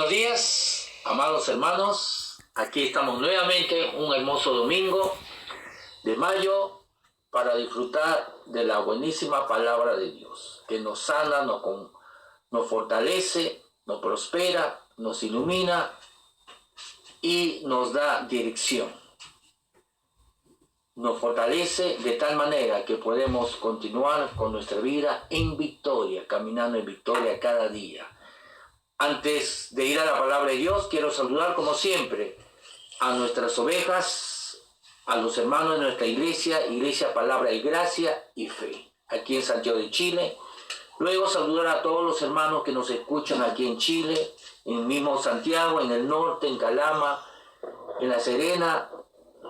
Buenos días, amados hermanos. Aquí estamos nuevamente un hermoso domingo de mayo para disfrutar de la buenísima palabra de Dios, que nos sana, nos fortalece, nos prospera, nos ilumina y nos da dirección. Nos fortalece de tal manera que podemos continuar con nuestra vida en victoria, caminando en victoria cada día. Antes de ir a la palabra de Dios, quiero saludar como siempre a nuestras ovejas, a los hermanos de nuestra iglesia Palabra y Gracia y Fe, aquí en Santiago de Chile. Luego saludar a todos los hermanos que nos escuchan aquí en Chile, en mismo Santiago, en el norte, en Calama, en La Serena.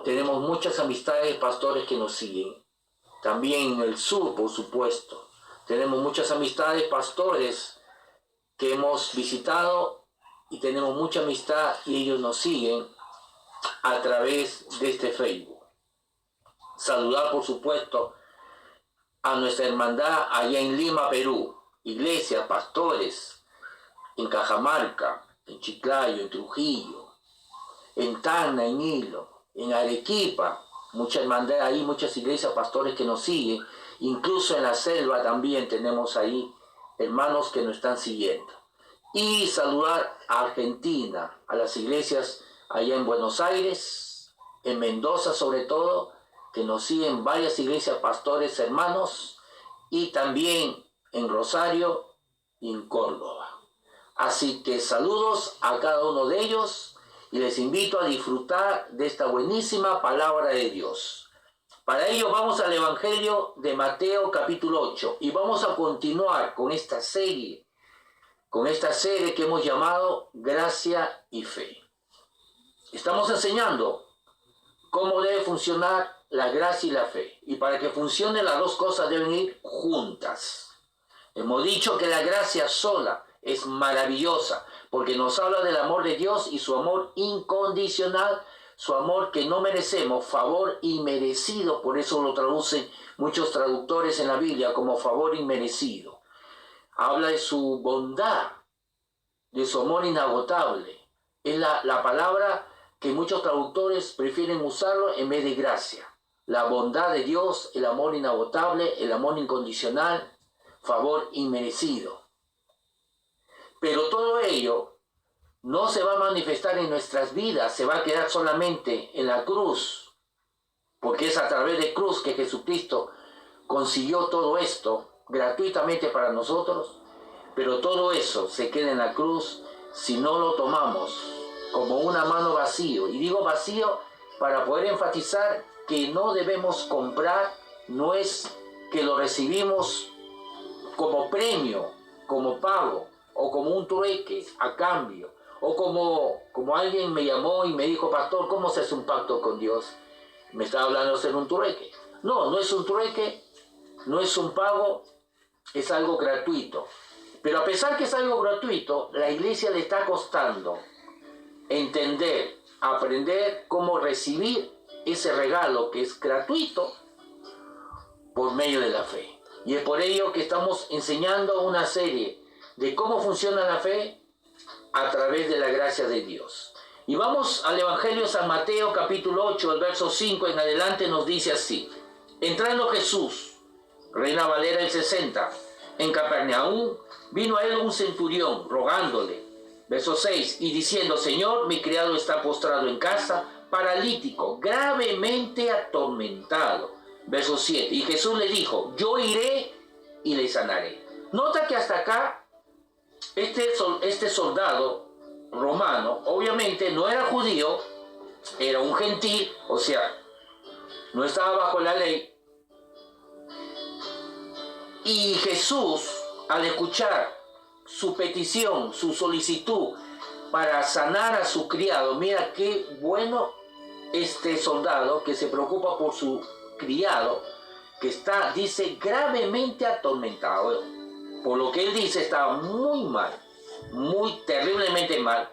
Tenemos muchas amistades, pastores que nos siguen. También en el sur, por supuesto. Tenemos muchas amistades, pastores que hemos visitado y tenemos mucha amistad y ellos nos siguen a través de este Facebook. Saludar, por supuesto, a nuestra hermandad allá en Lima, Perú. Iglesias, pastores, en Cajamarca, en Chiclayo, en Trujillo, en Tacna, en Hilo, en Arequipa. Mucha hermandad ahí, muchas iglesias, pastores que nos siguen. Incluso en la selva también tenemos ahí hermanos que nos están siguiendo. Y saludar a Argentina, a las iglesias allá en Buenos Aires, en Mendoza sobre todo, que nos siguen varias iglesias, pastores, hermanos, y también en Rosario y en Córdoba. Así que saludos a cada uno de ellos y les invito a disfrutar de esta buenísima palabra de Dios. Para ello vamos al Evangelio de Mateo capítulo 8 y vamos a continuar con esta serie que hemos llamado Gracia y Fe. Estamos enseñando cómo debe funcionar la gracia y la fe. Y para que funcione las dos cosas deben ir juntas. Hemos dicho que la gracia sola es maravillosa porque nos habla del amor de Dios y su amor incondicional, su amor que no merecemos, favor inmerecido, por eso lo traducen muchos traductores en la Biblia como favor inmerecido. Habla de su bondad, de su amor inagotable. Es la palabra que muchos traductores prefieren usarlo en vez de gracia. La bondad de Dios, el amor inagotable, el amor incondicional, favor inmerecido. Pero todo ello no se va a manifestar en nuestras vidas, se va a quedar solamente en la cruz, porque es a través de cruz que Jesucristo consiguió todo esto gratuitamente para nosotros, pero todo eso se queda en la cruz si no lo tomamos como una mano vacío. Y digo vacío para poder enfatizar que no debemos comprar, no es que lo recibimos como premio, como pago, o como un trueque a cambio, o como alguien me llamó y me dijo, pastor, ¿cómo se hace un pacto con Dios? Me estaba hablando de hacer un trueque. No, no es un trueque, no es un pago, es algo gratuito. Pero a pesar que es algo gratuito, la iglesia le está costando entender, aprender cómo recibir ese regalo que es gratuito por medio de la fe. Y es por ello que estamos enseñando una serie de cómo funciona la fe a través de la gracia de Dios. Y vamos al Evangelio de San Mateo capítulo 8, el verso 5 en adelante nos dice así. Entrando Jesús, Reina Valera el 60, en Capernaum, vino a él un centurión rogándole, verso 6, y diciendo, Señor, mi criado está postrado en casa, paralítico, gravemente atormentado. Verso 7, y Jesús le dijo, yo iré y le sanaré. Nota que hasta acá, este soldado romano, obviamente no era judío, era un gentil, o sea, no estaba bajo la ley. Y Jesús, al escuchar su petición, su solicitud para sanar a su criado, mira qué bueno este soldado que se preocupa por su criado, que está, dice, gravemente atormentado. Por lo que él dice, estaba muy mal, muy terriblemente mal.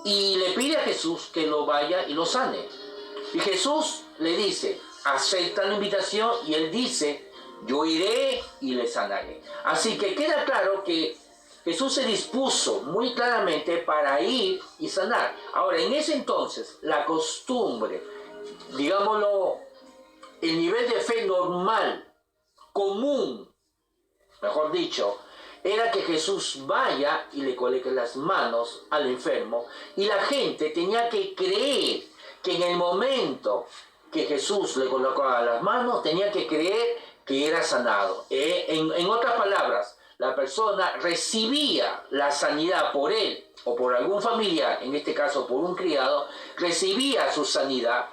Y le pide a Jesús que lo vaya y lo sane. Y Jesús le dice, acepta la invitación y él dice, yo iré y le sanaré. Así que queda claro que Jesús se dispuso muy claramente para ir y sanar. Ahora, en ese entonces, la costumbre, digámoslo, el nivel de fe normal, común, mejor dicho, era que Jesús vaya y le coloque las manos al enfermo, y la gente tenía que creer que en el momento que Jesús le colocaba las manos, tenía que creer que era sanado. En otras palabras, la persona recibía la sanidad por él o por algún familiar, en este caso por un criado, recibía su sanidad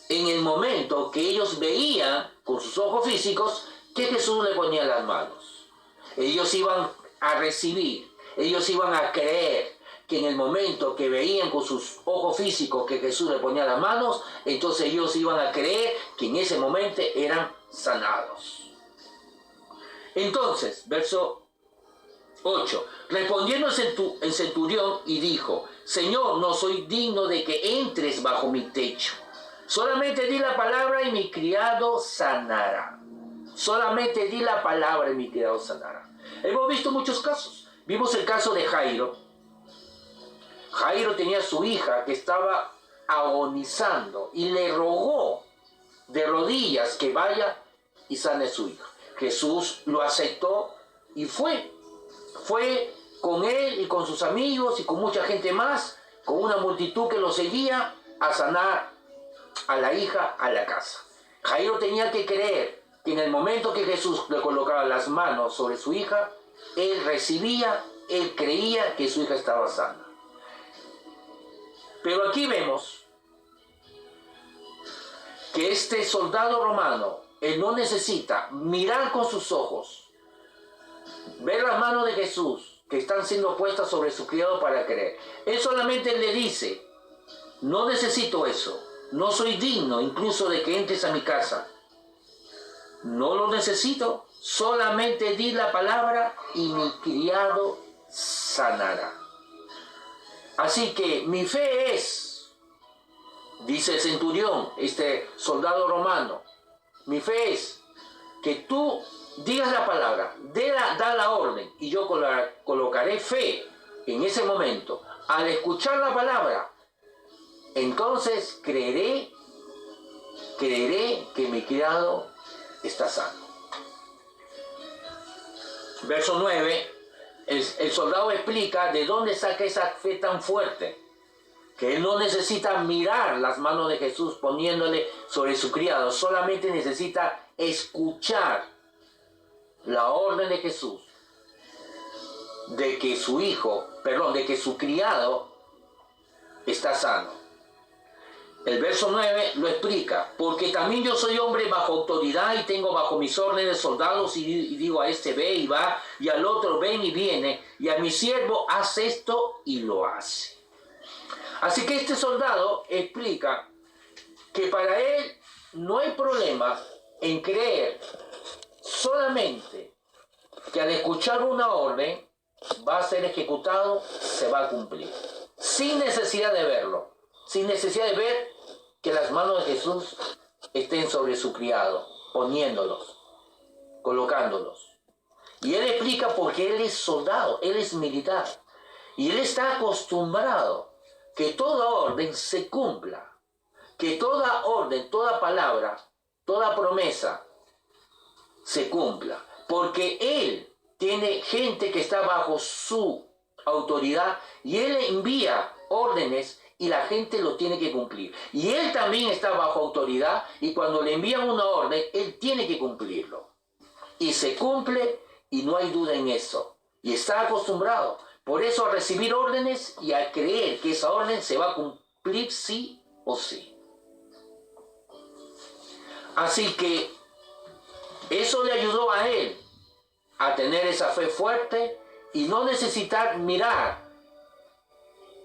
en el momento que ellos veían con sus ojos físicos que Jesús le ponía las manos. Ellos iban a recibir, ellos iban a creer que en el momento que veían con sus ojos físicos que Jesús le ponía las manos, entonces ellos iban a creer que en ese momento eran sanados. Entonces, verso 8, respondiendo el centurión y dijo: Señor, no soy digno de que entres bajo mi techo. Solamente di la palabra y mi criado sanará. Solamente di la palabra y mi criado sanará. Hemos visto muchos casos. Vimos el caso de Jairo. Jairo tenía su hija que estaba agonizando y le rogó de rodillas que vaya y sane a su hija. Jesús lo aceptó y fue. Fue con él y con sus amigos y con mucha gente más, con una multitud que lo seguía, a sanar a la hija a la casa. Jairo tenía que creer que en el momento que Jesús le colocaba las manos sobre su hija, él recibía, él creía que su hija estaba sana. Pero aquí vemos que este soldado romano, él no necesita mirar con sus ojos, ver las manos de Jesús que están siendo puestas sobre su criado para creer. Él solamente le dice: no necesito eso, no soy digno incluso de que entres a mi casa. No lo necesito, solamente di la palabra y mi criado sanará. Así que mi fe es, dice el centurión, este soldado romano, mi fe es que tú digas la palabra, da la orden, y yo colocaré fe en ese momento. Al escuchar la palabra, entonces creeré que mi criado está sano. Verso 9, el soldado explica de dónde saca esa fe tan fuerte, que él no necesita mirar las manos de Jesús poniéndole sobre su criado, solamente necesita escuchar la orden de Jesús de que de que su criado está sano. El verso 9 lo explica: porque también yo soy hombre bajo autoridad y tengo bajo mis órdenes soldados, y digo a este ve y va, y al otro ven y viene, y a mi siervo haz esto y lo hace. Así que este soldado explica que para él no hay problema en creer solamente que al escuchar una orden va a ser ejecutado, se va a cumplir, sin necesidad de verlo, sin necesidad de ver que las manos de Jesús estén sobre su criado, poniéndolos, colocándolos. Y él explica porque él es soldado, él es militar, y él está acostumbrado que toda orden se cumpla, que toda orden, toda palabra, toda promesa se cumpla, porque él tiene gente que está bajo su autoridad y él envía órdenes y la gente lo tiene que cumplir. Y él también está bajo autoridad y cuando le envían una orden, él tiene que cumplirlo. Y se cumple y no hay duda en eso. Y está acostumbrado, por eso, a recibir órdenes y a creer que esa orden se va a cumplir sí o sí. Así que eso le ayudó a él a tener esa fe fuerte y no necesitar mirar,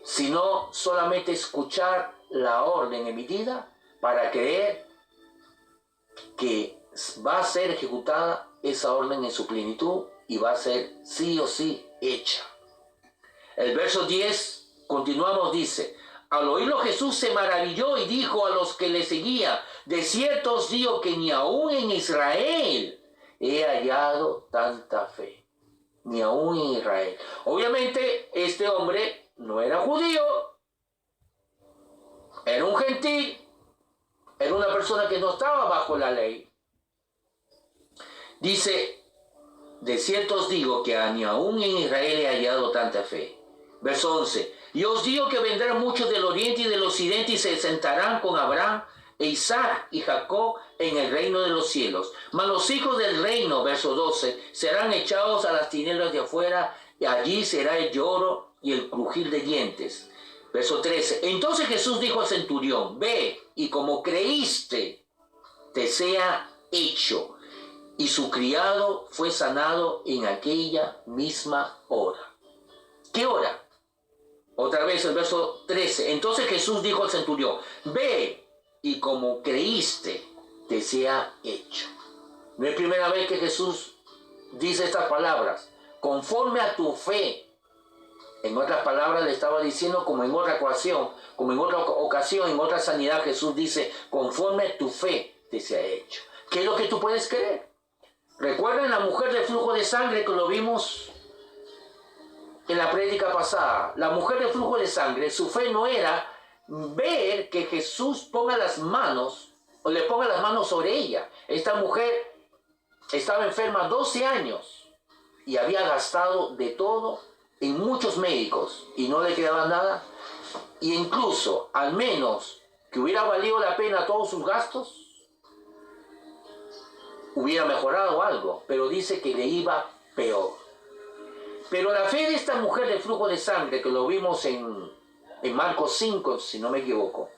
sino solamente escuchar la orden emitida para creer que va a ser ejecutada esa orden en su plenitud y va a ser sí o sí hecha. El verso 10, continuamos, dice: al oírlo Jesús se maravilló y dijo a los que le seguían: de cierto os digo que ni aún en Israel he hallado tanta fe. ni aún en Israel. Obviamente este hombre no era judío, era un gentil, era una persona que no estaba bajo la ley. Dice, de cierto os digo que ni aún en Israel he hallado tanta fe. Verso 11. Y os digo que vendrán muchos del oriente y del occidente y se sentarán con Abraham e Isaac y Jacob en el reino de los cielos. Mas los hijos del reino, verso 12, serán echados a las tinieblas de afuera y allí será el lloro y el crujir de dientes. Verso 13. Entonces Jesús dijo al centurión, ve y como creíste, te sea hecho. Y su criado fue sanado en aquella misma hora. ¿Qué hora? Otra vez el verso 13. Entonces Jesús dijo al centurión, ve y como creíste, te sea hecho. No es primera vez que Jesús dice estas palabras. Conforme a tu fe. En otras palabras le estaba diciendo, como en otra ocasión, en otra sanidad, Jesús dice, conforme a tu fe te sea hecho. ¿Qué es lo que tú puedes creer? ¿Recuerdan la mujer del flujo de sangre que lo vimos en la prédica pasada? La mujer del flujo de sangre, su fe no era ver que Jesús ponga las manos, o le ponga las manos sobre ella. Esta mujer estaba enferma 12 años y había gastado de todo en muchos médicos y no le quedaba nada. Y incluso, al menos que hubiera valido la pena todos sus gastos, hubiera mejorado algo, pero dice que le iba peor. Pero la fe de esta mujer del flujo de sangre, que lo vimos en Marcos 5, si no me equivoco,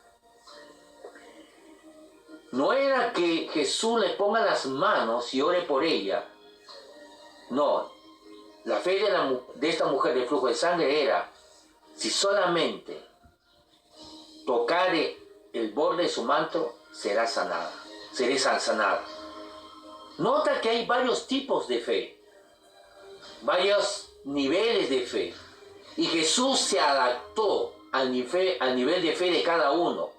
no era que Jesús le ponga las manos y ore por ella. No, la fe de esta mujer del flujo de sangre era, si solamente tocare el borde de su manto, seré sanada. Nota que hay varios tipos de fe, varios niveles de fe, y Jesús se adaptó al nivel de fe de cada uno.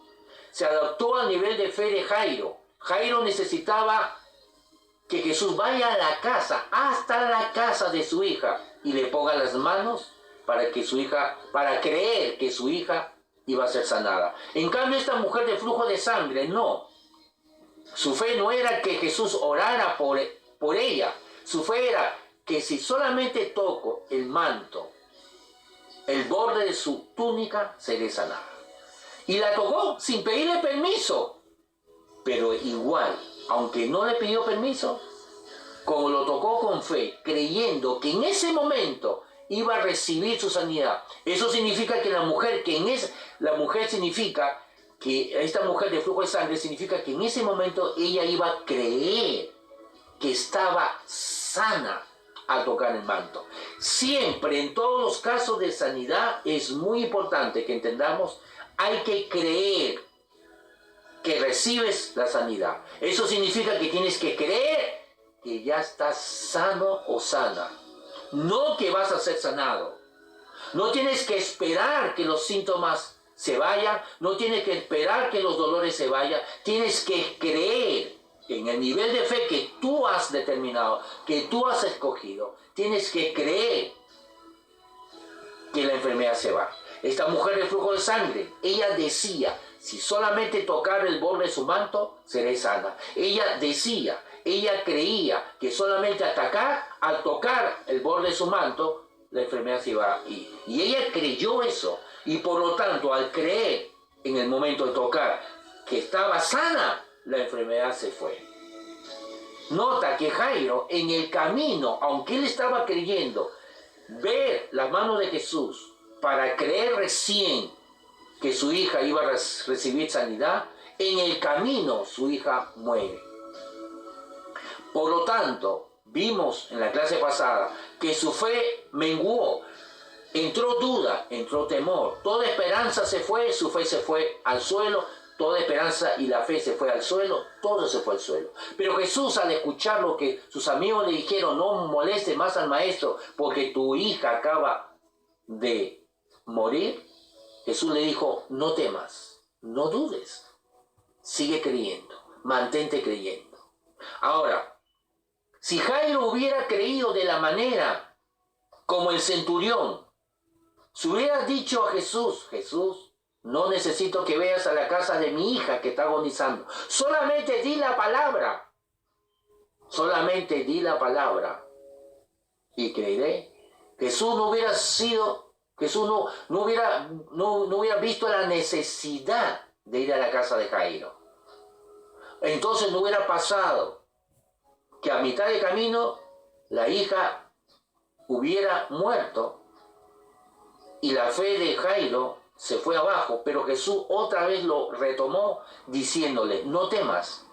Se adaptó al nivel de fe de Jairo. Jairo necesitaba que Jesús vaya a la casa, hasta la casa de su hija, y le ponga las manos para creer que su hija iba a ser sanada. En cambio, esta mujer de flujo de sangre, no. Su fe no era que Jesús orara por ella. Su fe era que si solamente toco el manto, el borde de su túnica, seré sanada. Y la tocó sin pedirle permiso. Pero igual, aunque no le pidió permiso, como lo tocó con fe, creyendo que en ese momento iba a recibir su sanidad. Eso significa que esta mujer de flujo de sangre significa que en ese momento ella iba a creer que estaba sana al tocar el manto. Siempre, en todos los casos de sanidad, es muy importante que entendamos, hay que creer que recibes la sanidad. Eso significa que tienes que creer que ya estás sano o sana. No que vas a ser sanado. No tienes que esperar que los síntomas se vayan, no tienes que esperar que los dolores se vayan, tienes que creer en el nivel de fe que tú has determinado, que tú has escogido. Tienes que creer que la enfermedad se va. Esta mujer de flujo de sangre, ella decía, si solamente tocar el borde de su manto, seré sana. Ella creía que solamente al tocar el borde de su manto, la enfermedad se iba a ir. Y ella creyó eso. Y por lo tanto, al creer en el momento de tocar que estaba sana, la enfermedad se fue. Nota que Jairo, en el camino, aunque él estaba creyendo, ver las manos de Jesús para creer recién que su hija iba a recibir sanidad, en el camino su hija muere. Por lo tanto, vimos en la clase pasada que su fe menguó, entró duda, entró temor, toda esperanza se fue, su fe se fue al suelo, toda esperanza y la fe se fue al suelo, todo se fue al suelo. Pero Jesús, al escuchar lo que sus amigos le dijeron, no moleste más al maestro porque tu hija acaba de morir, Jesús le dijo, no temas, no dudes, sigue creyendo, mantente creyendo. Ahora, si Jairo hubiera creído de la manera como el centurión. Si hubiera dicho a Jesús, Jesús, no necesito que veas a la casa de mi hija que está agonizando. Solamente di la palabra. Solamente di la palabra. Y creeré. Jesús no hubiera sido, Jesús no hubiera visto la necesidad de ir a la casa de Jairo. Entonces no hubiera pasado que a mitad de camino la hija hubiera muerto y la fe de Jairo se fue abajo, pero Jesús otra vez lo retomó diciéndole, no temas,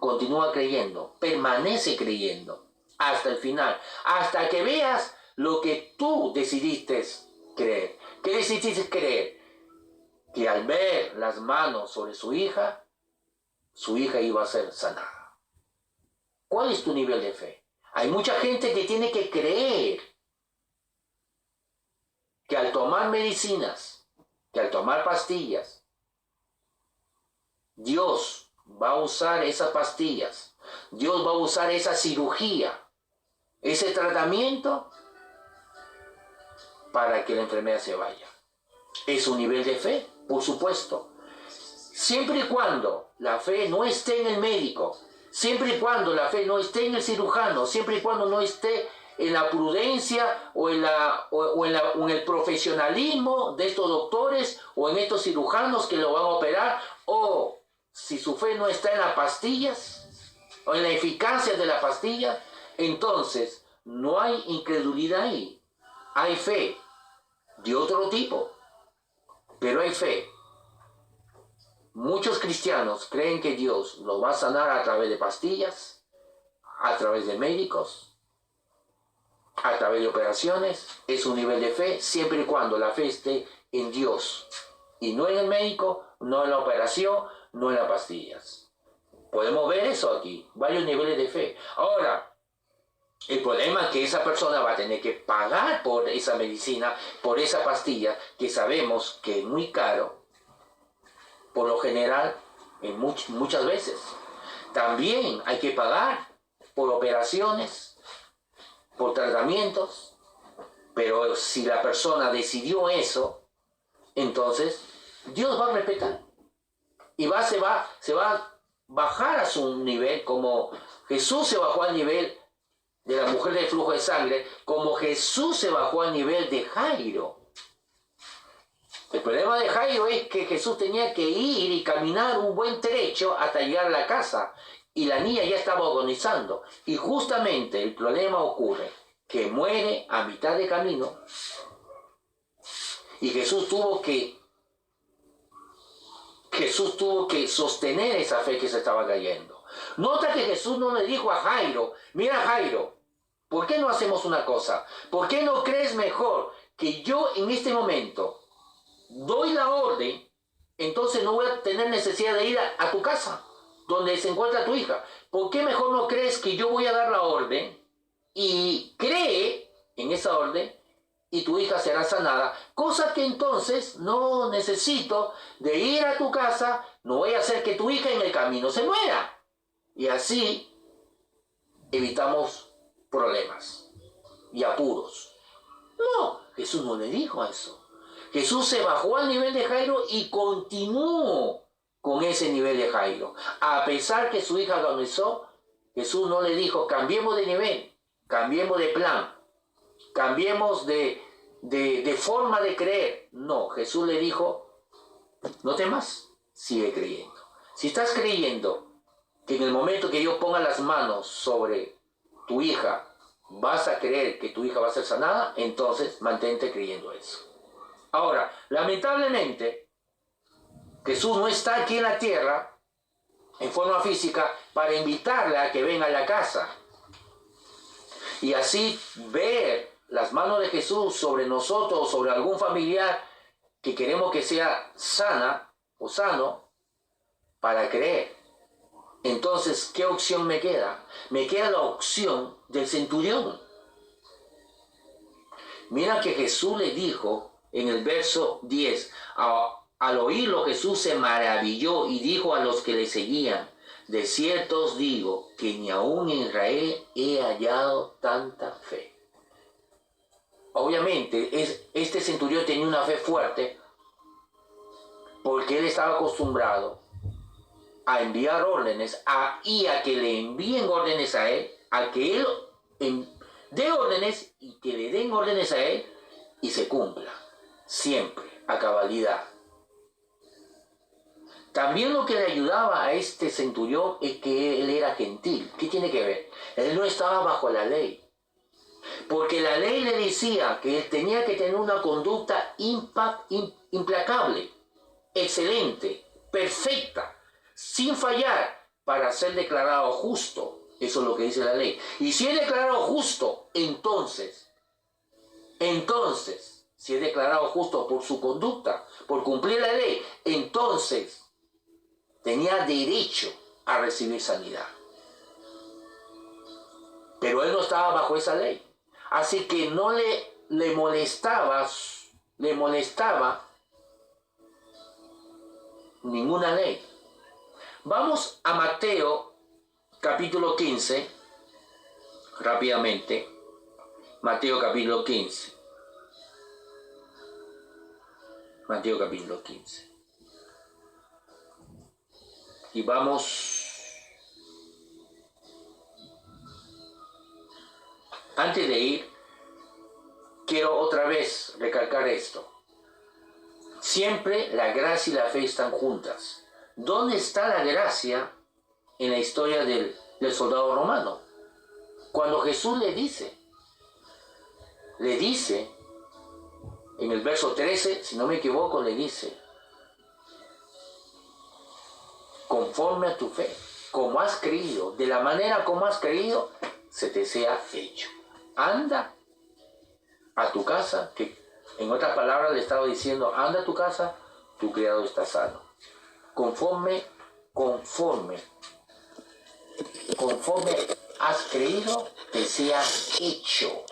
continúa creyendo, permanece creyendo hasta el final, hasta que veas lo que tú decidiste creer. ¿Qué decidiste creer? Que al ver las manos sobre su hija iba a ser sanada. ¿Cuál es tu nivel de fe? Hay mucha gente que tiene que creer que al tomar medicinas, que al tomar pastillas, Dios va a usar esas pastillas, Dios va a usar esa cirugía, ese tratamiento para que la enfermedad se vaya. ¿Es un nivel de fe? Por supuesto. Siempre y cuando la fe no esté en el médico, siempre y cuando la fe no esté en el cirujano, siempre y cuando no esté en la prudencia o en el profesionalismo de estos doctores o en estos cirujanos que lo van a operar, o si su fe no está en las pastillas o en la eficacia de la pastilla, entonces no hay incredulidad ahí. Hay fe de otro tipo, pero hay fe. Muchos cristianos creen que Dios los va a sanar a través de pastillas, a través de médicos, a través de operaciones. Es un nivel de fe siempre y cuando la fe esté en Dios y no en el médico, no en la operación, no en las pastillas. Podemos ver eso aquí, varios niveles de fe. Ahora, el problema es que esa persona va a tener que pagar por esa medicina, por esa pastilla, que sabemos que es muy caro, por lo general, muchas veces. También hay que pagar por operaciones, por tratamientos, pero si la persona decidió eso, entonces Dios va a respetar. Y se va a bajar a su nivel, como Jesús se bajó al nivel de la mujer del flujo de sangre, como Jesús se bajó al nivel de Jairo. El problema de Jairo es que Jesús tenía que ir y caminar un buen trecho hasta llegar a la casa, y la niña ya estaba agonizando. Y justamente el problema ocurre que muere a mitad de camino, y Jesús tuvo que sostener esa fe que se estaba cayendo. Nota que Jesús no le dijo a Jairo, mira Jairo, ¿por qué no hacemos una cosa? ¿Por qué no crees mejor que yo en este momento doy la orden, entonces no voy a tener necesidad de ir a tu casa, donde se encuentra tu hija? ¿Por qué mejor no crees que yo voy a dar la orden y cree en esa orden y tu hija será sanada? Cosa que entonces no necesito de ir a tu casa, no voy a hacer que tu hija en el camino se muera. Y así evitamos problemas y apuros. No, Jesús no le dijo eso. Jesús se bajó al nivel de Jairo y continuó con ese nivel de Jairo. A pesar que su hija agonizó, Jesús no le dijo, cambiemos de nivel, cambiemos de plan, cambiemos de forma de creer. No, Jesús le dijo, no temas, sigue creyendo. Si estás creyendo que en el momento que yo ponga las manos sobre tu hija, vas a creer que tu hija va a ser sanada, entonces mantente creyendo eso. Ahora, lamentablemente, Jesús no está aquí en la tierra en forma física para invitarla a que venga a la casa y así ver las manos de Jesús sobre nosotros o sobre algún familiar que queremos que sea sana o sano para creer. Entonces, ¿qué opción me queda? Me queda la opción del centurión. Mira que Jesús le dijo en el verso 10, al oírlo Jesús se maravilló y dijo a los que le seguían, de cierto os digo que ni aún en Israel he hallado tanta fe. obviamente, este centurión tenía una fe fuerte porque él estaba acostumbrado a enviar órdenes y a que le envíen órdenes a él, a que él dé órdenes y que le den órdenes a él y se cumpla, siempre, a cabalidad. También lo que le ayudaba a este centurión es que él era gentil. ¿Qué tiene que ver? Él no estaba bajo la ley. Porque la ley le decía que él tenía que tener una conducta implacable, excelente, perfecta, sin fallar, para ser declarado justo. Eso es lo que dice la ley. Y si es declarado justo, entonces, si es declarado justo por su conducta, por cumplir la ley, entonces tenía derecho a recibir sanidad. Pero él no estaba bajo esa ley. Así que no le molestaba ninguna ley. Vamos a Mateo capítulo 15, rápidamente. Mateo capítulo 15. Mateo capítulo 15. Y vamos, antes de ir, quiero otra vez recalcar esto. Siempre la gracia y la fe están juntas. ¿Dónde está la gracia en la historia del soldado romano? Cuando Jesús le dice en el verso 13, si no me equivoco, le dice: conforme a tu fe, como has creído, de la manera como has creído, se te sea hecho. Anda a tu casa, que en otras palabras le estaba diciendo: anda a tu casa, tu criado está sano. Conforme has creído, te sea hecho.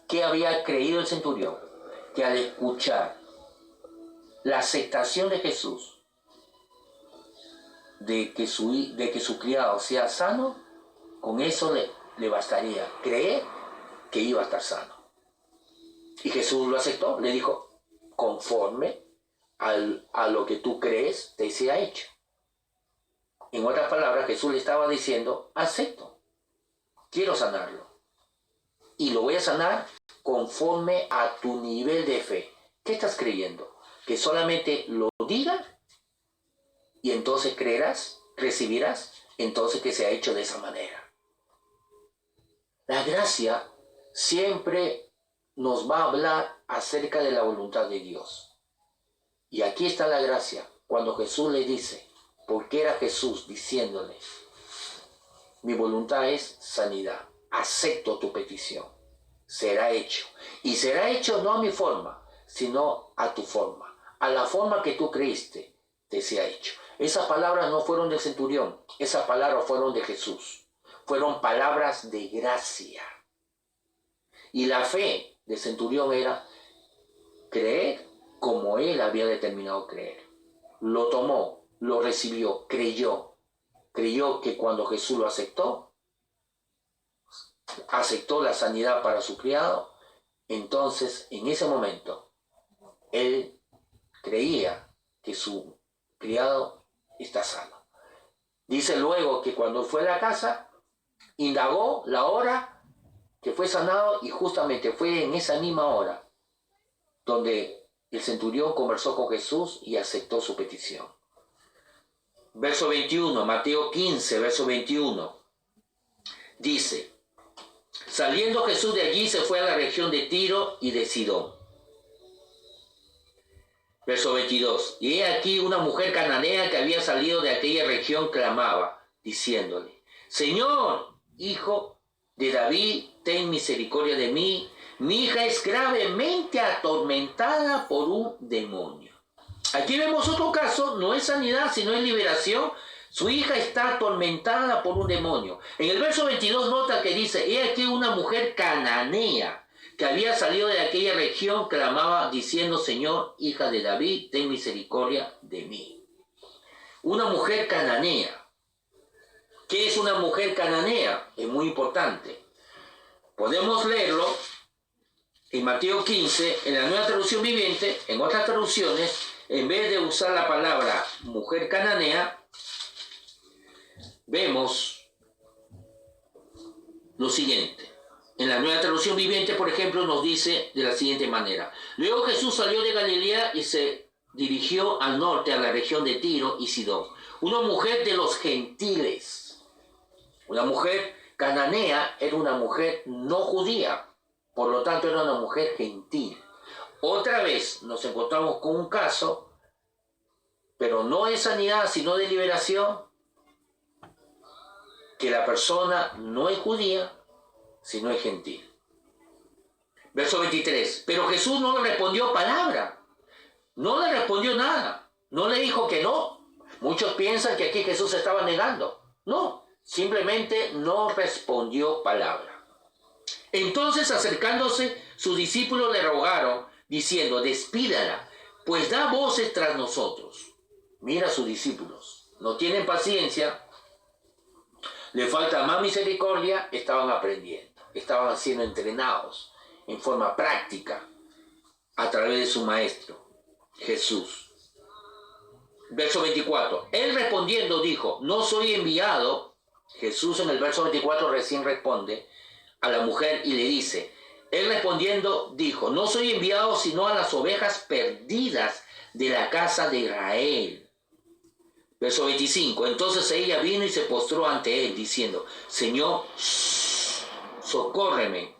¿Qué había creído el centurión? Que al escuchar la aceptación de Jesús, de que su criado sea sano, con eso le bastaría creer que iba a estar sano. Y Jesús lo aceptó, le dijo: conforme a lo que tú crees, te sea hecho. En otras palabras, Jesús le estaba diciendo: acepto, quiero sanarlo. Y lo voy a sanar conforme a tu nivel de fe. ¿Qué estás creyendo? ¿Que solamente lo diga y entonces creerás, recibirás? Entonces que sea hecho de esa manera. La gracia siempre nos va a hablar acerca de la voluntad de Dios. Y aquí está la gracia, cuando Jesús le dice, porque era Jesús diciéndole: mi voluntad es sanidad, acepto tu petición, será hecho. Y será hecho no a mi forma, sino a tu forma, a la forma que tú creíste, te sea hecho. Esas palabras no fueron del centurión, esas palabras fueron de Jesús. Fueron palabras de gracia. Y la fe del centurión era creer como él había determinado creer. Lo tomó, lo recibió, creyó que cuando Jesús lo aceptó la sanidad para su criado, entonces en ese momento él creía que su criado está sano. Dice luego que cuando fue a la casa, indagó la hora que fue sanado, y justamente fue en esa misma hora donde el centurión conversó con Jesús y aceptó su petición. Verso 21, Mateo 15, verso 21, dice: saliendo Jesús de allí, se fue a la región de Tiro y de Sidón. Verso 22, y he aquí una mujer cananea que había salido de aquella región clamaba, diciéndole: Señor, hijo de David, ten misericordia de mí, mi hija es gravemente atormentada por un demonio. Aquí vemos otro caso, no es sanidad, sino es liberación. Su hija está atormentada por un demonio. En el verso 22 nota que dice: he aquí una mujer cananea que había salido de aquella región clamaba diciendo: Señor, hija de David, ten misericordia de mí. Una mujer cananea. ¿Qué es una mujer cananea? Es muy importante. Podemos leerlo en Mateo 15, en la Nueva Traducción Viviente, en otras traducciones, en vez de usar la palabra mujer cananea, vemos lo siguiente. En la Nueva Traducción Viviente, por ejemplo, nos dice de la siguiente manera: luego Jesús salió de Galilea y se dirigió al norte, a la región de Tiro y Sidón. Una mujer de los gentiles, una mujer cananea, era una mujer no judía, por lo tanto era una mujer gentil. Otra vez nos encontramos con un caso, pero no de sanidad, sino de liberación, que la persona no es judía, sino es gentil. Verso 23. Pero Jesús no le respondió palabra, no le respondió nada, no le dijo que no. Muchos piensan que aquí Jesús estaba negando. No, simplemente no respondió palabra. Entonces, acercándose, sus discípulos le rogaron, diciendo: despídala, pues da voces tras nosotros. Mira a sus discípulos, no tienen paciencia, le falta más misericordia, estaban aprendiendo, estaban siendo entrenados en forma práctica a través de su maestro, Jesús. Verso 24. Él respondiendo dijo: no soy enviado. Jesús en el verso 24 recién responde a la mujer y le dice, él respondiendo dijo: no soy enviado sino a las ovejas perdidas de la casa de Israel. Verso 25. Entonces ella vino y se postró ante él diciendo: Señor, socórreme.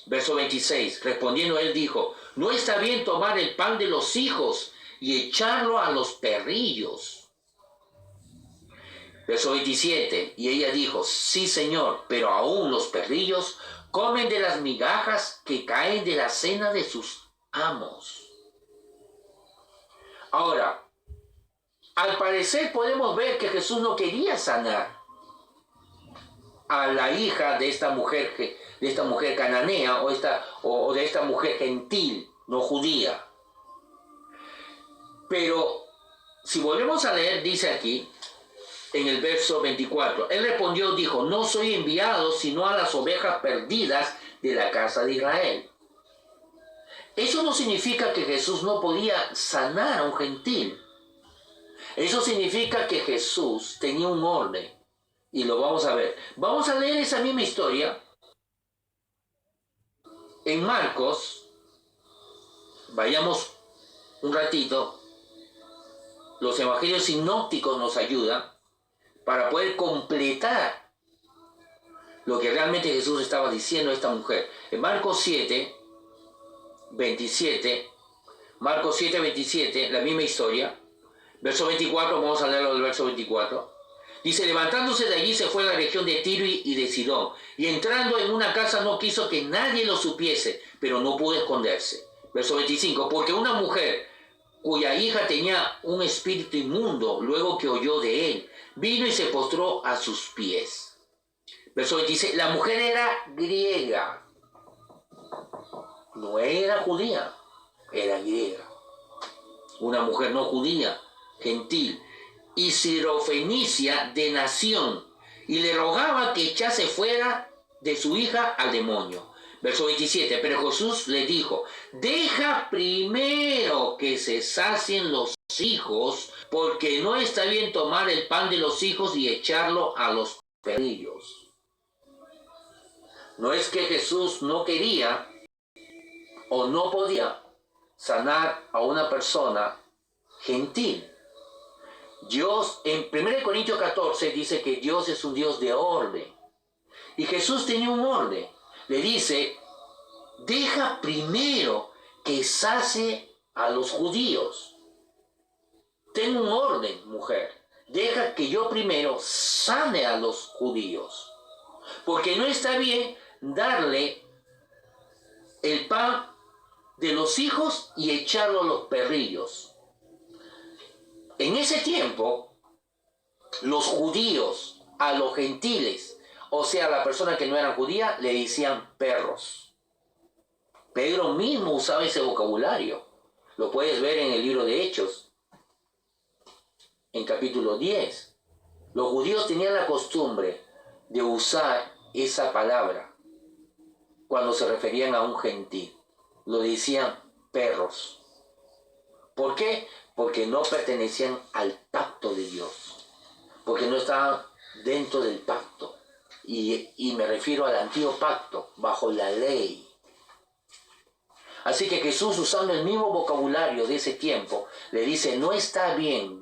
Verso 26. Respondiendo él dijo: no está bien tomar el pan de los hijos y echarlo a los perrillos. Verso 27. Y ella dijo: sí, Señor, pero aún los perrillos comen de las migajas que caen de la cena de sus amos. Ahora, al parecer podemos ver que Jesús no quería sanar a la hija de esta mujer cananea o de esta mujer gentil, no judía. Pero si volvemos a leer, dice aquí, en el verso 24, él respondió, dijo: no soy enviado sino a las ovejas perdidas de la casa de Israel. Eso no significa que Jesús no podía sanar a un gentil. Eso significa que Jesús tenía un orden. Y lo vamos a ver. Vamos a leer esa misma historia en Marcos. Vayamos un ratito. Los evangelios sinópticos nos ayudan para poder completar lo que realmente Jesús estaba diciendo a esta mujer. En Marcos 7, 27, Marcos 7, 27, la misma historia. Verso 24, vamos a leerlo del verso 24. Dice: levantándose de allí se fue a la región de Tiro y de Sidón, y entrando en una casa no quiso que nadie lo supiese, pero no pudo esconderse. Verso 25, porque una mujer cuya hija tenía un espíritu inmundo, luego que oyó de él, vino y se postró a sus pies. Verso 26, la mujer era griega, no era judía, era griega. Una mujer no judía, gentil, y sirofenicia de nación, y le rogaba que echase fuera de su hija al demonio. Verso 27, pero Jesús le dijo: deja primero que se sacien los hijos, porque no está bien tomar el pan de los hijos y echarlo a los perrillos. No es que Jesús no quería o no podía sanar a una persona gentil. Dios, en 1 Corintios 14, dice que Dios es un Dios de orden. Y Jesús tenía un orden. Le dice: deja primero que sacie a los judíos. Ten un orden, mujer. Deja que yo primero sane a los judíos. Porque no está bien darle el pan de los hijos y echarlo a los perrillos. En ese tiempo, los judíos a los gentiles, o sea, a la persona que no era judía, le decían perros. Pedro mismo usaba ese vocabulario. Lo puedes ver en el libro de Hechos, en capítulo 10. Los judíos tenían la costumbre de usar esa palabra cuando se referían a un gentil. lo decían perros. ¿Por qué? Porque no pertenecían al pacto de Dios, porque no estaban dentro del pacto. Y me refiero al antiguo pacto, bajo la ley. Así que Jesús, usando el mismo vocabulario de ese tiempo, le dice, no está bien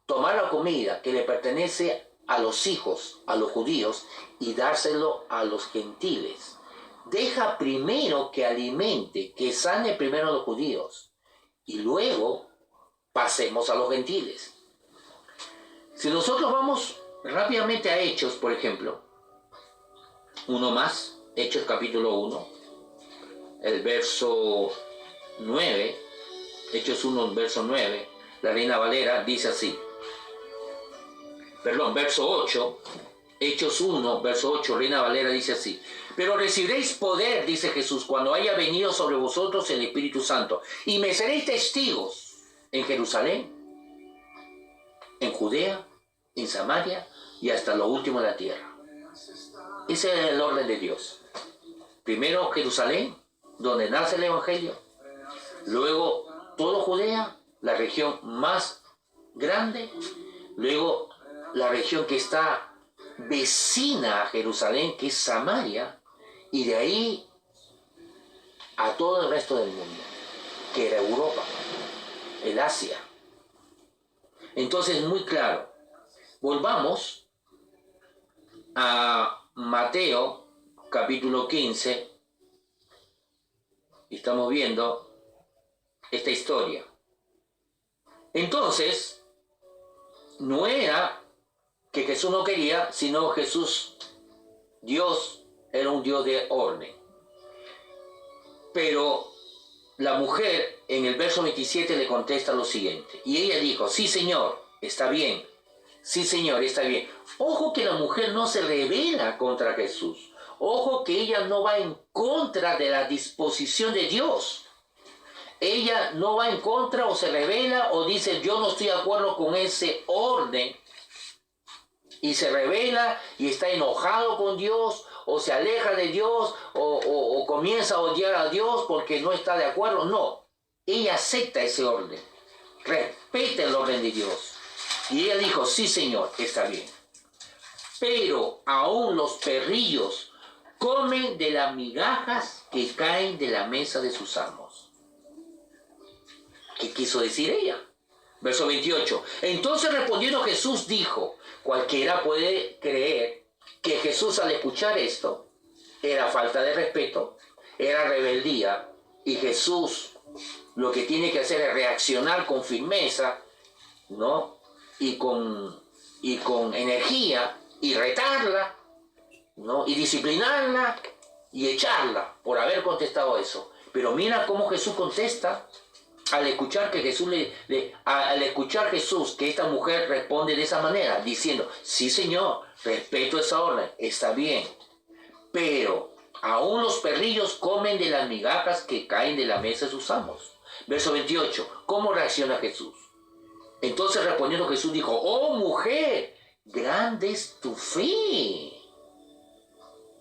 tomar la comida que le pertenece a los hijos, a los judíos, y dárselo a los gentiles. Deja primero que alimente, que sane primero a los judíos, y luego pasemos a los gentiles. Si nosotros vamos rápidamente a Hechos, por ejemplo, uno más, Hechos capítulo 1, el verso 9, Hechos 1, verso 9, la Reina Valera dice así, verso 8, Hechos 1, verso 8, Reina Valera dice así, pero recibiréis poder, dice Jesús, cuando haya venido sobre vosotros el Espíritu Santo, y me seréis testigos en Jerusalén, en Judea, en Samaria y hasta lo último de la tierra. Ese es el orden de Dios. Primero Jerusalén, donde nace el Evangelio. Luego todo Judea, la región más grande. Luego la región que está vecina a Jerusalén, que es Samaria. Y de ahí a todo el resto del mundo, que era Europa, el Asia. Entonces, muy claro. Volvamos a Mateo, capítulo 15. Estamos viendo esta historia. Entonces, no era que Jesús no quería, sino Jesús, Dios, era un Dios de orden. Pero la mujer en el verso 27 le contesta lo siguiente. Y ella dijo, sí Señor, está bien. Sí Señor, está bien. Ojo que la mujer no se rebela contra Jesús. Ojo que ella no va en contra de la disposición de Dios. Ella no va en contra o se rebela o dice yo no estoy de acuerdo con ese orden. Y se rebela y está enojado con Dios o se aleja de Dios o comienza a odiar a Dios porque no está de acuerdo. No, ella acepta ese orden. Respeta el orden de Dios. Y ella dijo, sí Señor, está bien. Pero aún los perrillos comen de las migajas que caen de la mesa de sus amos. ¿Qué quiso decir ella? Verso 28. Entonces respondiendo Jesús dijo, cualquiera puede creer que Jesús al escuchar esto era falta de respeto, era rebeldía, y Jesús lo que tiene que hacer es reaccionar con firmeza, ¿no? Y con energía, y retarla, ¿no? Y disciplinarla, y echarla por haber contestado eso. Pero mira cómo Jesús contesta al escuchar que Jesús que esta mujer responde de esa manera, diciendo, sí Señor, respeto esa orden, está bien, pero aún los perrillos comen de las migajas que caen de la mesa de sus amos. Verso 28, ¿cómo reacciona Jesús? Entonces respondiendo Jesús dijo, oh mujer, grande es tu fe.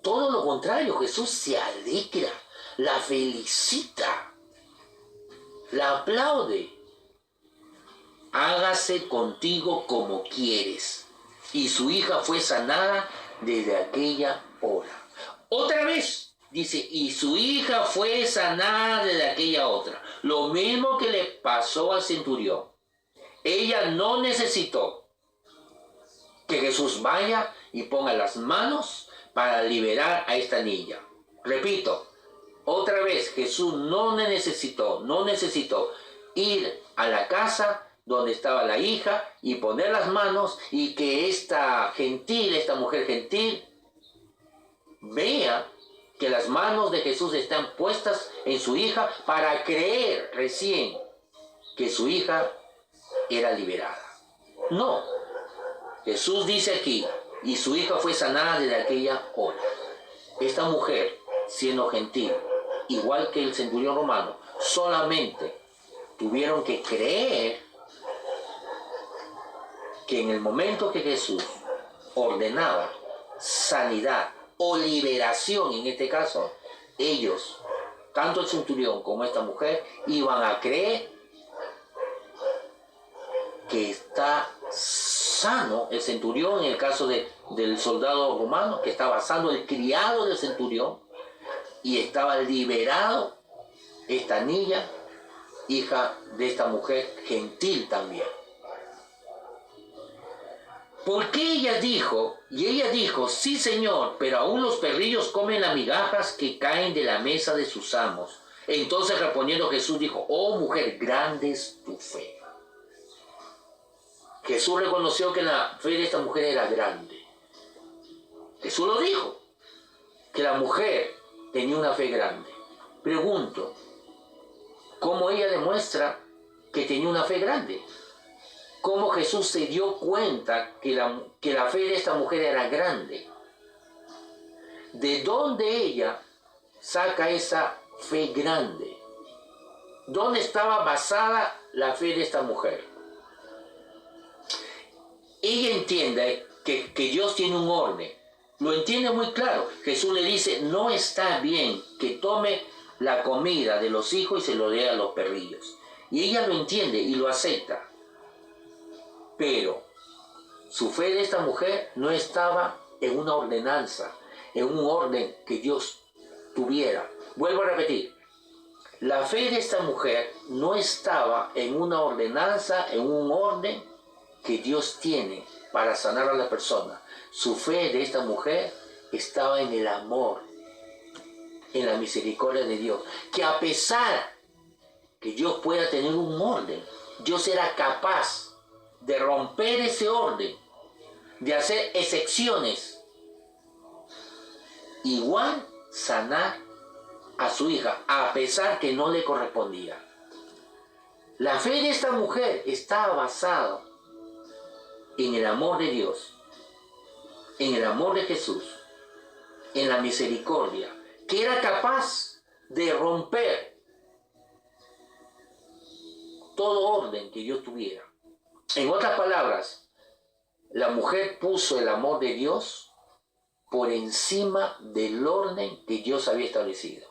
Todo lo contrario, Jesús se alegra, la felicita, la aplaude. Hágase contigo como quieres. Y su hija fue sanada desde aquella hora. Otra vez, dice, y su hija fue sanada desde aquella otra. Lo mismo que le pasó al centurión. Ella no necesitó que Jesús vaya y ponga las manos para liberar a esta niña. Repito, otra vez, Jesús no necesitó ir a la casa donde estaba la hija y poner las manos y que esta mujer gentil, vea que las manos de Jesús están puestas en su hija para creer recién que su hija era liberada. No, Jesús dice aquí, y su hija fue sanada desde aquella hora. Esta mujer, siendo gentil, igual que el centurión romano, solamente tuvieron que creer que en el momento que Jesús ordenaba sanidad o liberación, en este caso, ellos tanto el centurión como esta mujer iban a creer que está sano el centurión, en el caso del soldado romano, que estaba sano el criado del centurión, y estaba liberado esta niña, hija de esta mujer gentil también. Porque ella dijo, sí señor, pero aún los perrillos comen las migajas que caen de la mesa de sus amos. Entonces respondiendo Jesús dijo, oh mujer, grande es tu fe. Jesús reconoció que la fe de esta mujer era grande. Jesús lo dijo, que la mujer tenía una fe grande. Pregunto, ¿cómo ella demuestra que tenía una fe grande? ¿Cómo Jesús se dio cuenta que la fe de esta mujer era grande? ¿De dónde ella saca esa fe grande? ¿Dónde estaba basada la fe de esta mujer? Ella entiende que Dios tiene un orden. Lo entiende muy claro. Jesús le dice, no está bien que tome la comida de los hijos y se lo dé a los perrillos. Y ella lo entiende y lo acepta. Pero su fe de esta mujer no estaba en una ordenanza, en un orden que Dios tuviera. Vuelvo a repetir, la fe de esta mujer no estaba en una ordenanza, en un orden que Dios tiene para sanar a la persona. Su fe de esta mujer estaba en el amor, en la misericordia de Dios. Que a pesar que Dios pueda tener un orden, Dios era capaz de romper ese orden, de hacer excepciones, igual sanar a su hija, a pesar que no le correspondía. La fe de esta mujer estaba basada en el amor de Dios, en el amor de Jesús, en la misericordia, que era capaz de romper todo orden que Dios tuviera. En otras palabras, la mujer puso el amor de Dios por encima del orden que Dios había establecido.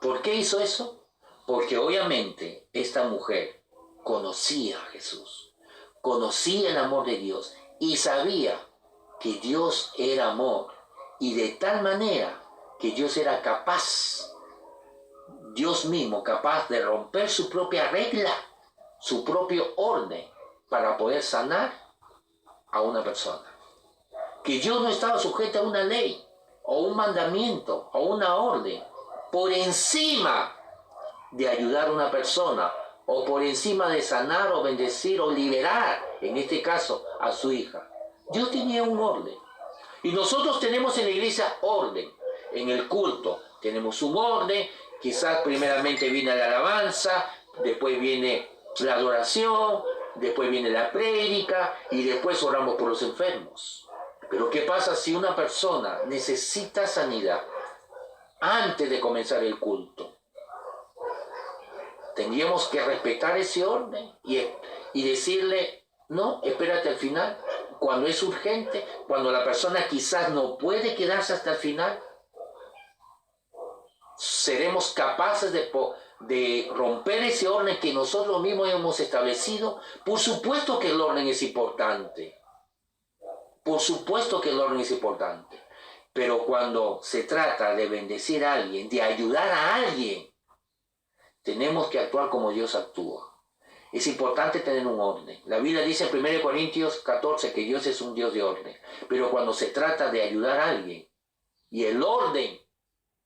¿Por qué hizo eso? Porque obviamente esta mujer conocía a Jesús, conocía el amor de Dios y sabía que Dios era amor, y de tal manera que Dios era capaz, Dios mismo capaz de romper su propia regla, su propio orden, para poder sanar a una persona. Que Dios no estaba sujeto a una ley, o un mandamiento, o una orden, por encima de ayudar a una persona, o por encima de sanar o bendecir o liberar, en este caso, a su hija. Dios tenía un orden. Y nosotros tenemos en la iglesia orden. En el culto tenemos un orden. Quizás primeramente viene la alabanza, después viene la adoración, después viene la prédica y después oramos por los enfermos. Pero ¿qué pasa si una persona necesita sanidad antes de comenzar el culto? Tendríamos que respetar ese orden y decirle, no, espérate al final, cuando es urgente, cuando la persona quizás no puede quedarse hasta el final. ¿Seremos capaces de romper ese orden que nosotros mismos hemos establecido? Por supuesto que el orden es importante. Por supuesto que el orden es importante. Pero cuando se trata de bendecir a alguien, de ayudar a alguien, tenemos que actuar como Dios actúa. Es importante tener un orden. La Biblia dice en 1 Corintios 14 que Dios es un Dios de orden. Pero cuando se trata de ayudar a alguien y el orden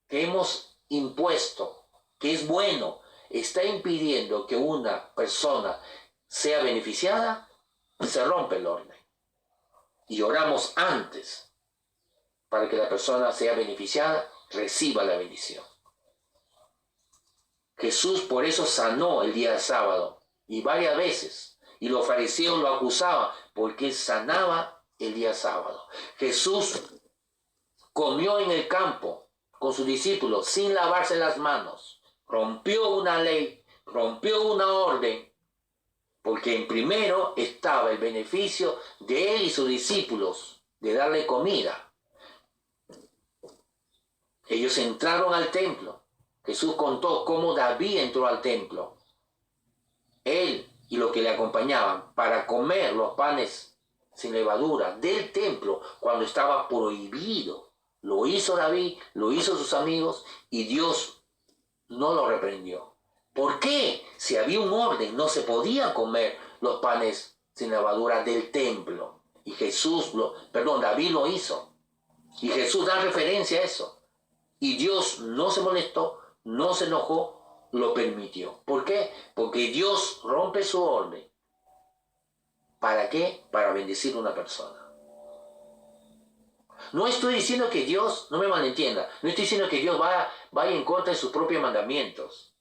que hemos impuesto, que es bueno, está impidiendo que una persona sea beneficiada, se rompe el orden. Y oramos antes para que la persona sea beneficiada, reciba la bendición. Jesús por eso sanó el día sábado y varias veces. Y los fariseos lo acusaban porque él sanaba el día sábado. Jesús comió en el campo con sus discípulos sin lavarse las manos. Rompió una ley, rompió una orden, porque en primero estaba el beneficio de él y sus discípulos, de darle comida. Ellos entraron al templo. Jesús contó cómo David entró al templo. Él y los que le acompañaban para comer los panes sin levadura del templo cuando estaba prohibido. Lo hizo David, lo hizo sus amigos y Dios no lo reprendió. ¿Por qué? Si había un orden, no se podía comer los panes sin levadura del templo. Y David lo hizo. Y Jesús da referencia a eso. Y Dios no se molestó, no se enojó, lo permitió. ¿Por qué? Porque Dios rompe su orden. ¿Para qué? Para bendecir a una persona. No estoy diciendo que Dios, no me malentienda, no estoy diciendo que Dios vaya en contra de sus propios mandamientos.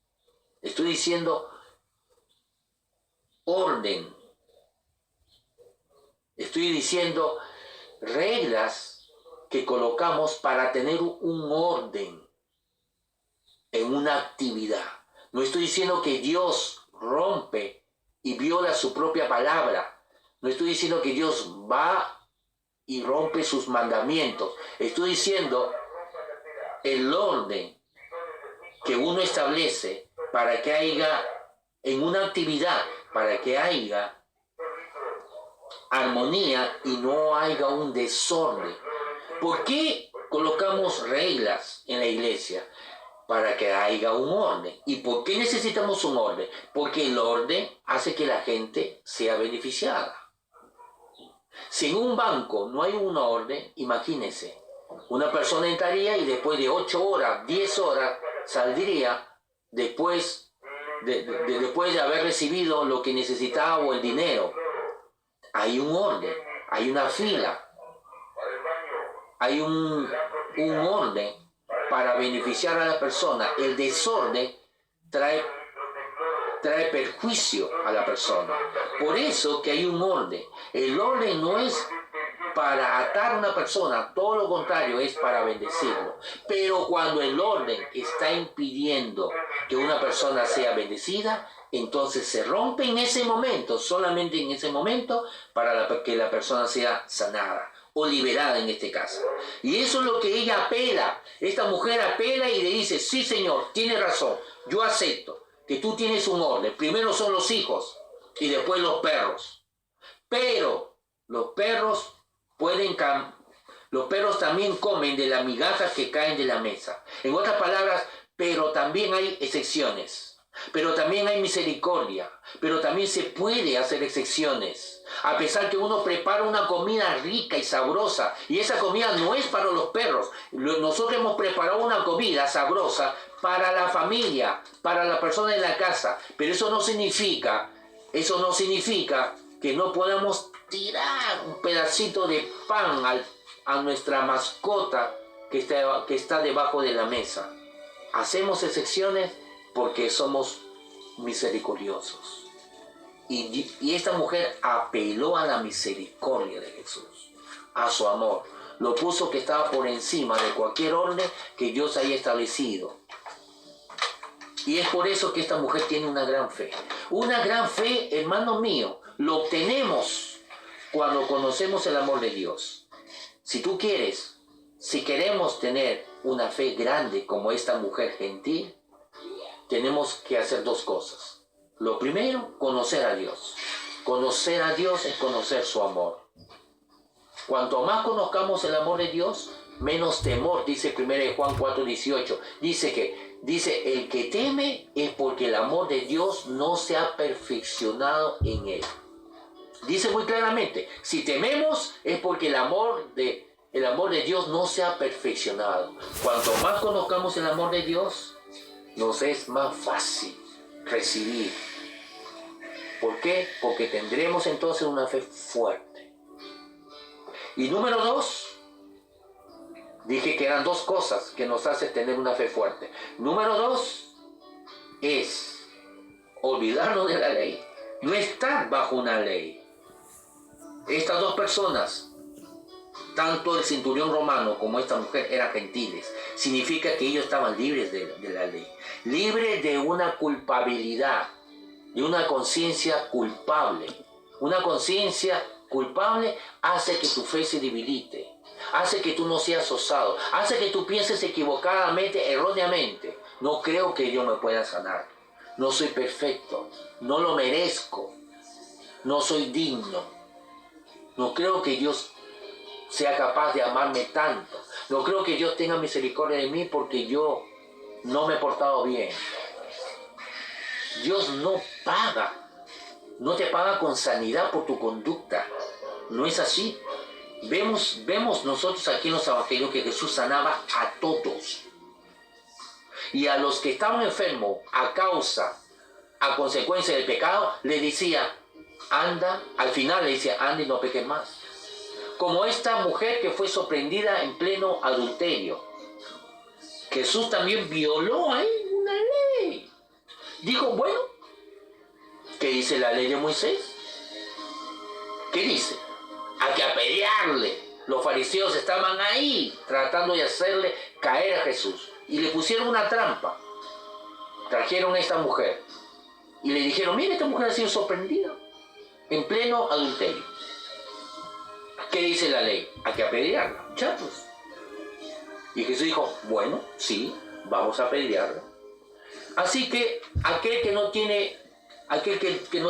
Estoy diciendo orden. Estoy diciendo reglas que colocamos para tener un orden en una actividad. No estoy diciendo que Dios rompe y viola su propia palabra. No estoy diciendo que Dios va y rompe sus mandamientos. Estoy diciendo el orden que uno establece para que haya en una actividad, para que haya armonía y no haya un desorden. ¿Por qué colocamos reglas en la iglesia? Para que haya un orden. ¿Y por qué necesitamos un orden? Porque el orden hace que la gente sea beneficiada. Si en un banco no hay una orden, imagínense, una persona entraría y después de 8 horas, 10 horas, saldría después de haber recibido lo que necesitaba o el dinero. Hay un orden, hay una fila, hay un orden para beneficiar a la persona. El desorden trae perjuicio a la persona. Por eso que hay un orden. El orden no es para atar a una persona, todo lo contrario, es para bendecirlo. Pero cuando el orden está impidiendo que una persona sea bendecida, entonces se rompe en ese momento, solamente en ese momento, para que la persona sea sanada o liberada en este caso. Y eso es lo que ella apela. Esta mujer apela y le dice: sí, Señor, tiene razón, yo acepto que tú tienes un orden. Primero son los hijos y después los perros. Pero los perros también comen de las migajas que caen de la mesa. En otras palabras, pero también hay excepciones. Pero también hay misericordia. Pero también se puede hacer excepciones. A pesar que uno prepara una comida rica y sabrosa, y esa comida no es para los perros. Nosotros hemos preparado una comida sabrosa para la familia, para la persona de la casa. Pero eso no significa que no podamos tirar un pedacito de pan a nuestra mascota que está debajo de la mesa. Hacemos excepciones porque somos misericordiosos. Y esta mujer apeló a la misericordia de Jesús, a su amor. Lo puso que estaba por encima de cualquier orden que Dios haya establecido. Y es por eso que esta mujer tiene una gran fe. Una gran fe, hermano mío, lo obtenemos cuando conocemos el amor de Dios. Si queremos tener una fe grande como esta mujer gentil, tenemos que hacer dos cosas. Lo primero, conocer a Dios. Conocer a Dios es conocer su amor. Cuanto más conozcamos el amor de Dios, menos temor, dice 1 Juan 4:18. Dice, el que teme es porque el amor de Dios no se ha perfeccionado en él. Dice muy claramente, si tememos es porque el amor de Dios no se ha perfeccionado. Cuanto más conozcamos el amor de Dios, nos es más fácil recibir. ¿Por qué? Porque tendremos entonces una fe fuerte. Y número 2, dije que eran dos cosas que nos hacen tener una fe fuerte. Número 2 es olvidarnos de la ley, no estar bajo una ley. Estas dos personas, tanto el centurión romano como esta mujer, eran gentiles. Significa que ellos estaban libres de la ley, libres de una culpabilidad, de una conciencia culpable, una conciencia culpable hace que tu fe se debilite, hace que tú no seas osado, hace que tú pienses equivocadamente, erróneamente. No creo que Dios me pueda sanar. No soy perfecto, no lo merezco, no soy digno. No creo que Dios sea capaz de amarme tanto. No creo que Dios tenga misericordia de mí porque yo no me he portado bien. Dios no te paga con sanidad por tu conducta. No es así. Vemos nosotros aquí en los evangelios que Jesús sanaba a todos. Y a los que estaban enfermos a consecuencia del pecado, le decía, anda, al final le decía, anda y no peques más. Como esta mujer que fue sorprendida en pleno adulterio. Jesús también violó ahí una ley. Dijo, bueno, ¿qué dice la ley de Moisés? ¿Qué dice? Hay que apedrearle. Los fariseos estaban ahí tratando de hacerle caer a Jesús. Y le pusieron una trampa. Trajeron a esta mujer. Y le dijeron, mira, esta mujer ha sido sorprendida en pleno adulterio. ¿Qué dice la ley? Hay que apedrearla. Ya pues. Y Jesús dijo, bueno, sí, vamos a apedrearla. Así que aquel que no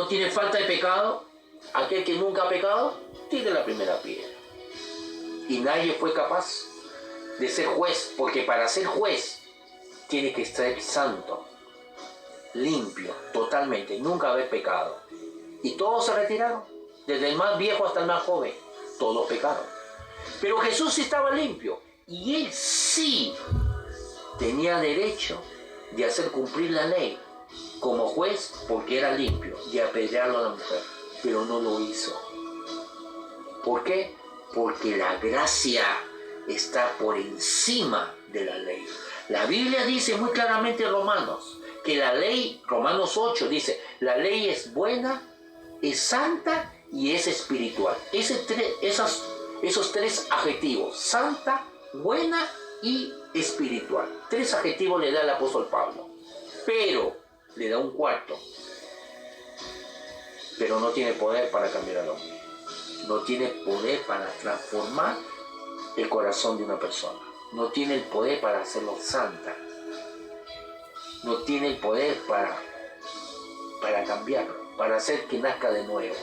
tiene falta de pecado, aquel que nunca ha pecado, tire la primera piedra. Y nadie fue capaz de ser juez, porque para ser juez tiene que estar santo, limpio, totalmente, nunca haber pecado. Y todos se retiraron, desde el más viejo hasta el más joven, todos pecaron. Pero Jesús sí estaba limpio, y él sí tenía derecho de hacer cumplir la ley como juez, porque era limpio, de apedrearlo a la mujer, pero no lo hizo. ¿Por qué? Porque la gracia está por encima de la ley. La Biblia dice muy claramente en Romanos, que la ley, Romanos 8 dice, la ley es buena, es santa y es espiritual. Esos tres adjetivos, santa, buena y espiritual. 3 adjetivos le da el apóstol Pablo. Pero le da un cuarto. Pero no tiene poder para cambiar al hombre. No tiene poder para transformar el corazón de una persona. No tiene el poder para hacerlo santa. No tiene el poder para cambiarlo, para hacer que nazca de nuevo.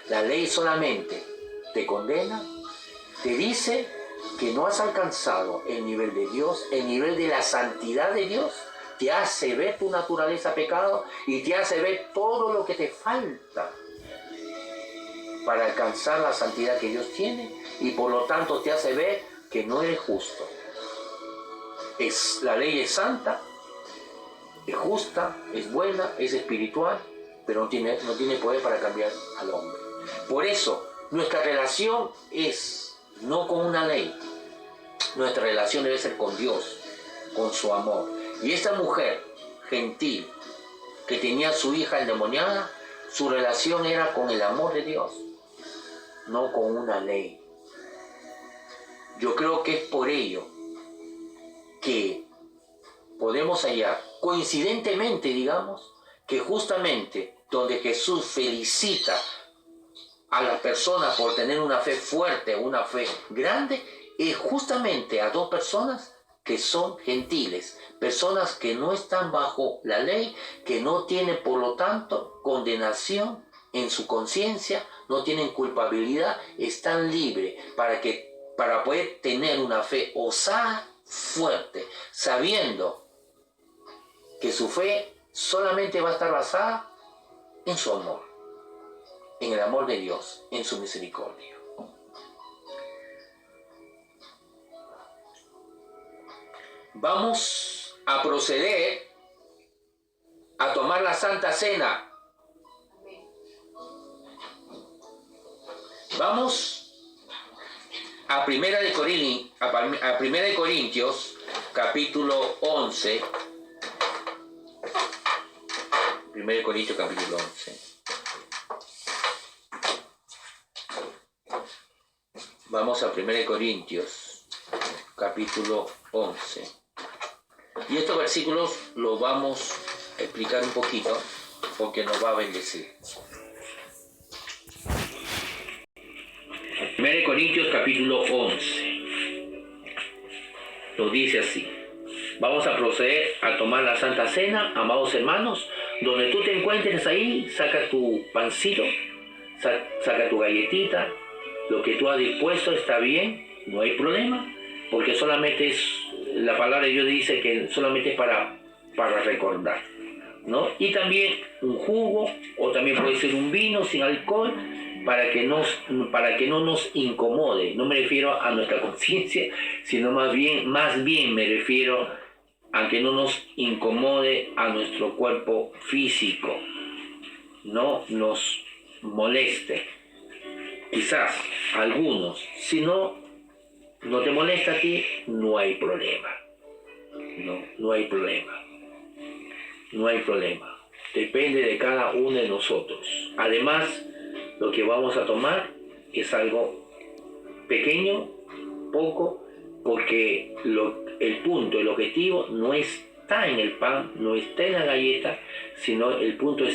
La ley solamente te condena, te dice que no has alcanzado el nivel de Dios, el nivel de la santidad de Dios, te hace ver tu naturaleza pecado y te hace ver todo lo que te falta para alcanzar la santidad que Dios tiene, y por lo tanto te hace ver que no eres justo. La ley es santa, es justa, es buena, es espiritual, pero no tiene poder para cambiar al hombre. Por eso, nuestra relación es no con una ley. Nuestra relación debe ser con Dios, con su amor. Y esta mujer gentil que tenía a su hija endemoniada, su relación era con el amor de Dios, no con una ley. Yo creo que es por ello que podemos hallar, coincidentemente, digamos, que justamente donde Jesús felicita a las personas por tener una fe fuerte, una fe grande, es justamente a 2 personas que son gentiles, personas que no están bajo la ley, que no tienen por lo tanto condenación en su conciencia, no tienen culpabilidad, están libres para poder tener una fe osada, fuerte, sabiendo que su fe solamente va a estar basada en su amor, en el amor de Dios, en su misericordia. Vamos a proceder a tomar la Santa Cena. Vamos a 1 de Corintios, capítulo 11. 1 de Corintios, capítulo 11. Vamos a 1 de Corintios, capítulo 11. Y estos versículos los vamos a explicar un poquito porque nos va a bendecir. 1 Corintios capítulo 11. Nos dice así. Vamos a proceder a tomar la Santa Cena, amados hermanos. Donde tú te encuentres ahí, saca tu pancito, saca tu galletita. Lo que tú has dispuesto está bien, no hay problema, porque solamente es, la palabra de Dios dice que solamente es para recordar, ¿no? Y también un jugo, o también puede ser un vino sin alcohol, para que no nos incomode. No me refiero a nuestra conciencia, sino más bien me refiero a que no nos incomode a nuestro cuerpo físico, no nos moleste. Quizás algunos, si no te molesta a ti, no hay problema. No hay problema. No hay problema. Depende de cada uno de nosotros. Además, lo que vamos a tomar es algo pequeño, poco, porque el objetivo no está en el pan, no está en la galleta, sino el punto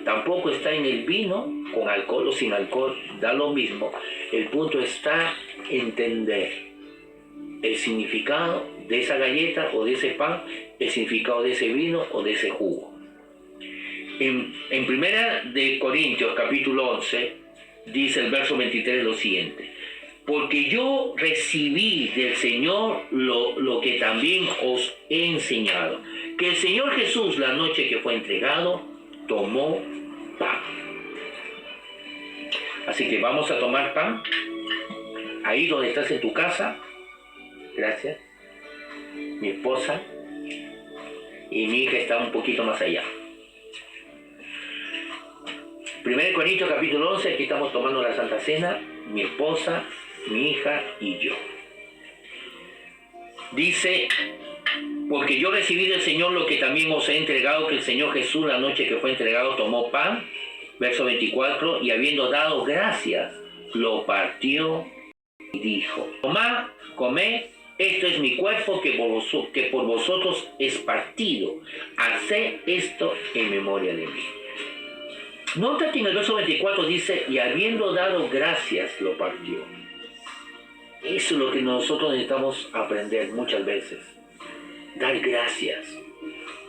tampoco está en el vino, con alcohol o sin alcohol, da lo mismo. El punto está en entender el significado de esa galleta o de ese pan, el significado de ese vino o de ese jugo. En primera de Corintios capítulo 11 dice el verso 23 lo siguiente: porque yo recibí del Señor lo que también os he enseñado, que el Señor Jesús, la noche que fue entregado, tomó pan. Así que vamos a tomar pan, ahí donde estás en tu casa. Gracias. Mi esposa y mi hija está un poquito más allá. 1 Corintios capítulo 11, aquí estamos tomando la Santa Cena, mi esposa, mi hija y yo. Dice: porque yo recibí del Señor lo que también os he entregado, que el Señor Jesús, la noche que fue entregado, tomó pan, verso 24, y habiendo dado gracias, lo partió y dijo: tomad, comed, esto es mi cuerpo que por vosotros es partido. Haced esto en memoria de mí. Nota que en el verso 24 dice: y habiendo dado gracias, lo partió. Eso es lo que nosotros necesitamos aprender muchas veces. Dar gracias.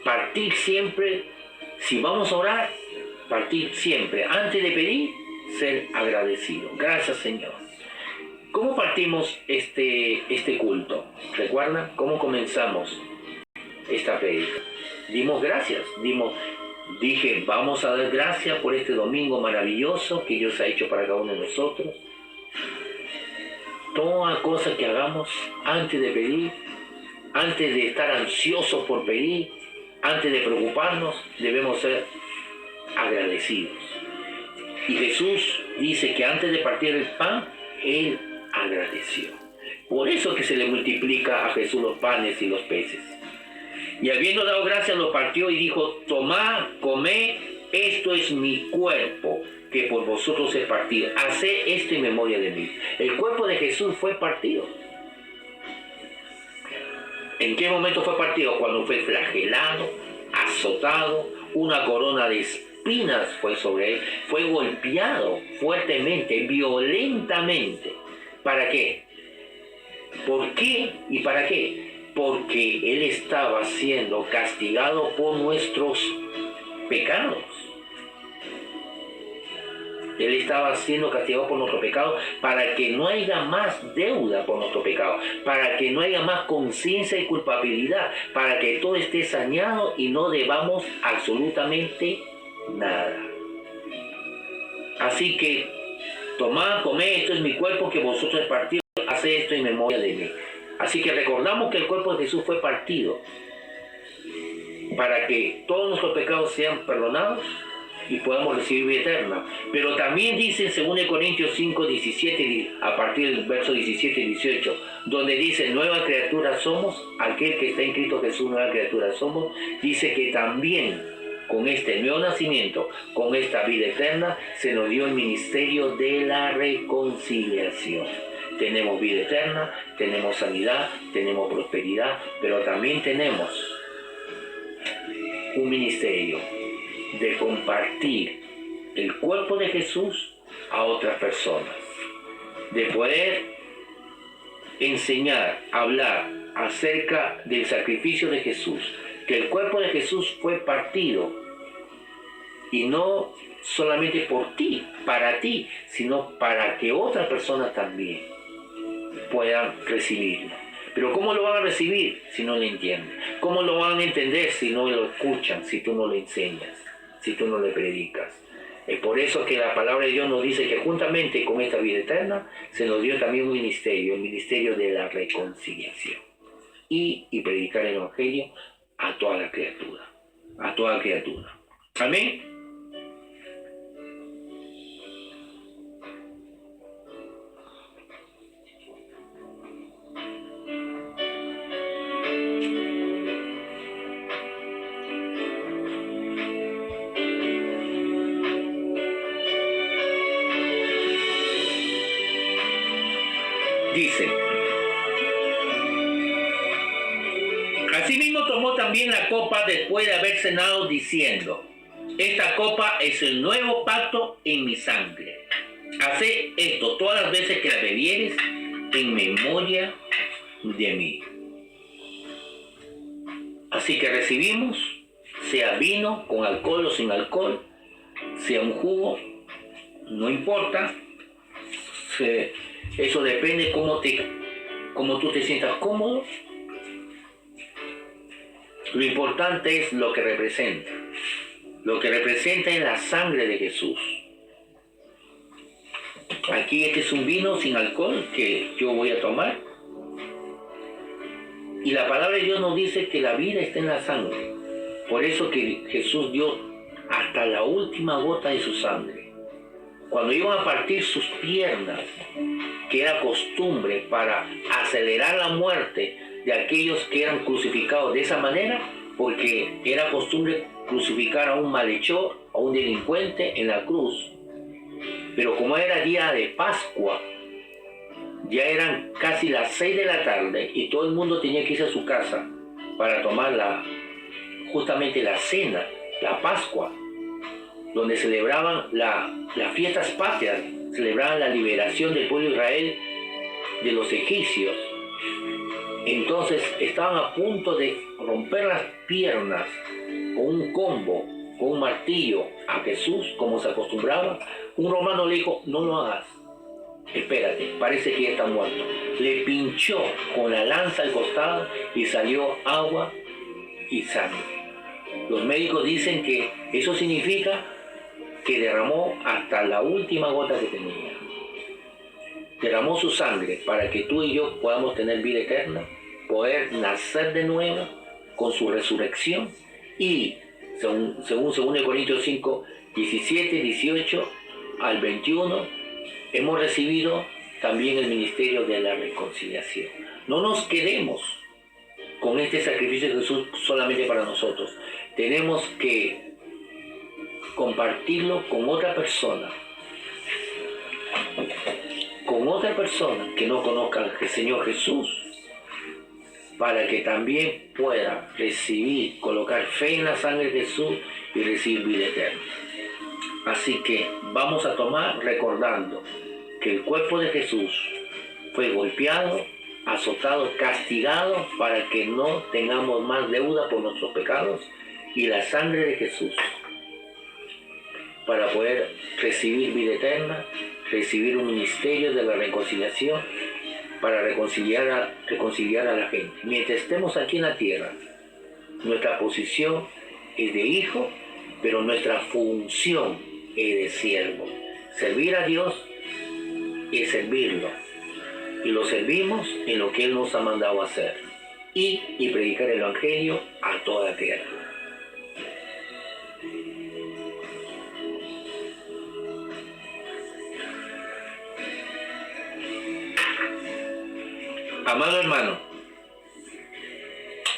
Partir siempre, si vamos a orar, partir siempre. Antes de pedir, ser agradecido. Gracias, Señor. ¿Cómo partimos este culto? ¿Recuerdan cómo comenzamos esta prédica? Dimos gracias. Dije, vamos a dar gracias por este domingo maravilloso que Dios ha hecho para cada uno de nosotros. Toda cosa que hagamos antes de pedir, antes de estar ansiosos por pedir, antes de preocuparnos, debemos ser agradecidos. Y Jesús dice que antes de partir el pan, Él agradeció. Por eso que se le multiplica a Jesús los panes y los peces. Y habiendo dado gracias, lo partió y dijo: tomad, comed, esto es mi cuerpo, que por vosotros es partido. Haced esto en memoria de mí. El cuerpo de Jesús fue partido. ¿En qué momento fue partido? Cuando fue flagelado, azotado, una corona de espinas fue sobre él, fue golpeado fuertemente, violentamente. ¿Para qué? ¿Por qué y para qué? Porque Él estaba siendo castigado por nuestros pecados. Él estaba siendo castigado por nuestro pecado para que no haya más deuda por nuestro pecado, para que no haya más conciencia y culpabilidad, para que todo esté saneado y no debamos absolutamente nada. Así que tomad, comed, esto es mi cuerpo que vosotros partido, haced esto en memoria de mí. Así que recordamos que el cuerpo de Jesús fue partido para que todos nuestros pecados sean perdonados y podamos recibir vida eterna. Pero también dice en 2 Corintios 5, 17, a partir del verso 17 y 18, donde dice: nueva criatura somos, aquel que está en Cristo Jesús, nueva criatura somos. Dice que también con este nuevo nacimiento, con esta vida eterna, se nos dio el ministerio de la reconciliación. Tenemos vida eterna, tenemos sanidad, tenemos prosperidad, pero también tenemos un ministerio de compartir el cuerpo de Jesús a otras personas. de poder enseñar, hablar acerca del sacrificio de Jesús, que el cuerpo de Jesús fue partido, y no solamente por ti, para ti, sino para que otras personas también puedan recibirlo. Pero ¿cómo lo van a recibir si no lo entienden? ¿Cómo lo van a entender si no lo escuchan, si tú no lo enseñas, si tú no le predicas? Es por eso que la palabra de Dios nos dice que juntamente con esta vida eterna se nos dio también un ministerio, el ministerio de la reconciliación. Y predicar el Evangelio a toda la criatura, a toda criatura. Amén. Dice, asimismo tomó también la copa después de haber cenado diciendo, esta copa es el nuevo pacto en mi sangre. Haced esto todas las veces que la bebieres en memoria de mí. Así que recibimos, sea vino con alcohol o sin alcohol, sea un jugo, no importa. Eso depende cómo tú te sientas cómodo. Lo importante es lo que representa. Lo que representa es la sangre de Jesús. Aquí este es un vino sin alcohol que yo voy a tomar. Y la palabra de Dios nos dice que la vida está en la sangre. Por eso que Jesús dio hasta la última gota de su sangre. Cuando iban a partir sus piernas, que era costumbre para acelerar la muerte de aquellos que eran crucificados de esa manera, porque era costumbre crucificar a un malhechor, a un delincuente en la cruz. Pero como era día de Pascua, ya eran casi las 6 de la tarde y todo el mundo tenía que irse a su casa para tomar justamente la cena, la Pascua, donde celebraban las fiestas patrias, celebraban la liberación del pueblo de Israel de los egipcios. Entonces estaban a punto de romper las piernas con un combo, con un martillo a Jesús, como se acostumbraba. Un romano le dijo, no lo hagas, espérate, parece que ya está muerto. Le pinchó con la lanza al costado y salió agua y sangre. Los médicos dicen que eso significa que derramó hasta la última gota que tenía. Derramó su sangre para que tú y yo podamos tener vida eterna, poder nacer de nuevo con su resurrección. Y según 2 Corintios 5, 17, 18 al 21, hemos recibido también el ministerio de la reconciliación. No nos quedemos con este sacrificio de Jesús solamente para nosotros. Tenemos que compartirlo con otra persona que no conozca al Señor Jesús, para que también pueda recibir, colocar fe en la sangre de Jesús y recibir vida eterna. Así que vamos a tomar recordando que el cuerpo de Jesús fue golpeado, azotado, castigado para que no tengamos más deuda por nuestros pecados, y la sangre de Jesús para poder recibir vida eterna, recibir un ministerio de la reconciliación, para reconciliar a la gente. Mientras estemos aquí en la tierra, nuestra posición es de hijo, pero nuestra función es de siervo. Servir a Dios es servirlo, y lo servimos en lo que Él nos ha mandado hacer, y predicar el Evangelio a toda criatura. Amado hermano,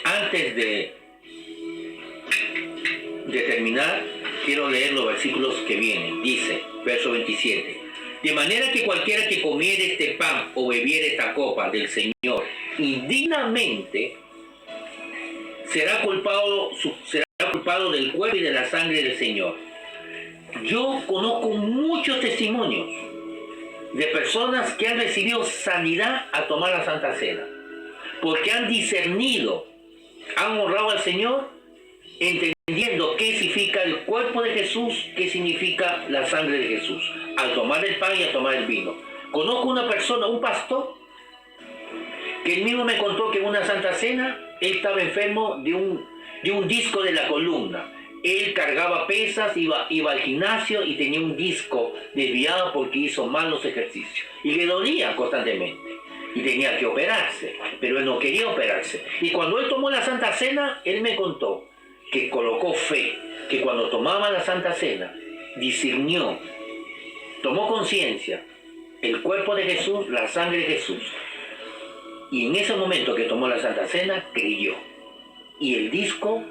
antes de terminar, quiero leer los versículos que vienen. Dice, verso 27, de manera que cualquiera que comiere este pan o bebiere esta copa del Señor indignamente será culpado del cuerpo y de la sangre del Señor. Yo conozco muchos testimonios de personas que han recibido sanidad a tomar la Santa Cena, porque han discernido, han honrado al Señor, entendiendo qué significa el cuerpo de Jesús, qué significa la sangre de Jesús, al tomar el pan y al tomar el vino. Conozco una persona, un pastor, que él mismo me contó que en una Santa Cena él estaba enfermo de un disco de la columna. Él cargaba pesas, iba al gimnasio y tenía un disco desviado porque hizo mal los ejercicios. Y le dolía constantemente. Y tenía que operarse, pero él no quería operarse. Y cuando él tomó la Santa Cena, él me contó que colocó fe, que cuando tomaba la Santa Cena, discernió, tomó conciencia, el cuerpo de Jesús, la sangre de Jesús. Y en ese momento que tomó la Santa Cena, creyó. Y el disco,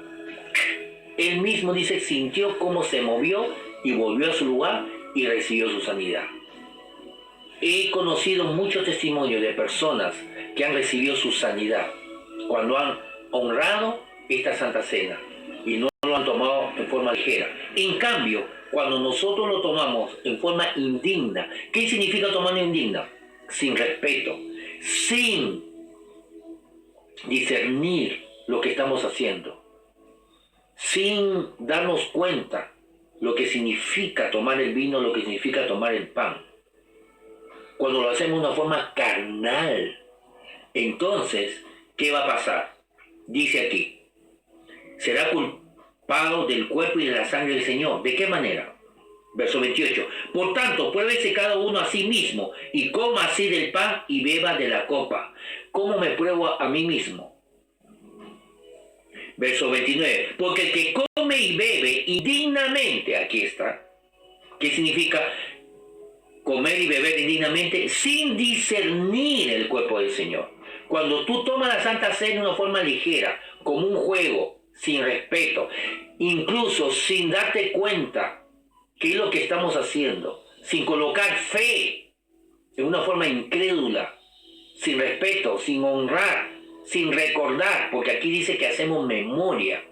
él mismo dice, sintió cómo se movió y volvió a su lugar y recibió su sanidad. He conocido muchos testimonios de personas que han recibido su sanidad cuando han honrado esta Santa Cena y no lo han tomado en forma ligera. En cambio, cuando nosotros lo tomamos en forma indigna, ¿qué significa tomarlo indigna? Sin respeto, sin discernir lo que estamos haciendo, sin darnos cuenta lo que significa tomar el vino, lo que significa tomar el pan. Cuando lo hacemos de una forma carnal, entonces, ¿qué va a pasar? Dice aquí, será culpado del cuerpo y de la sangre del Señor. ¿De qué manera? Verso 28. Por tanto, pruébese cada uno a sí mismo y coma así del pan y beba de la copa. ¿Cómo me pruebo a mí mismo? Verso 29. Porque el que come y bebe indignamente, aquí está. ¿Qué significa comer y beber indignamente? Sin discernir el cuerpo del Señor. Cuando tú tomas la Santa Cena de una forma ligera, como un juego, sin respeto, incluso sin darte cuenta qué es lo que estamos haciendo, sin colocar fe en una forma incrédula, sin respeto, sin honrar, sin recordar, porque aquí dice que hacemos memoria,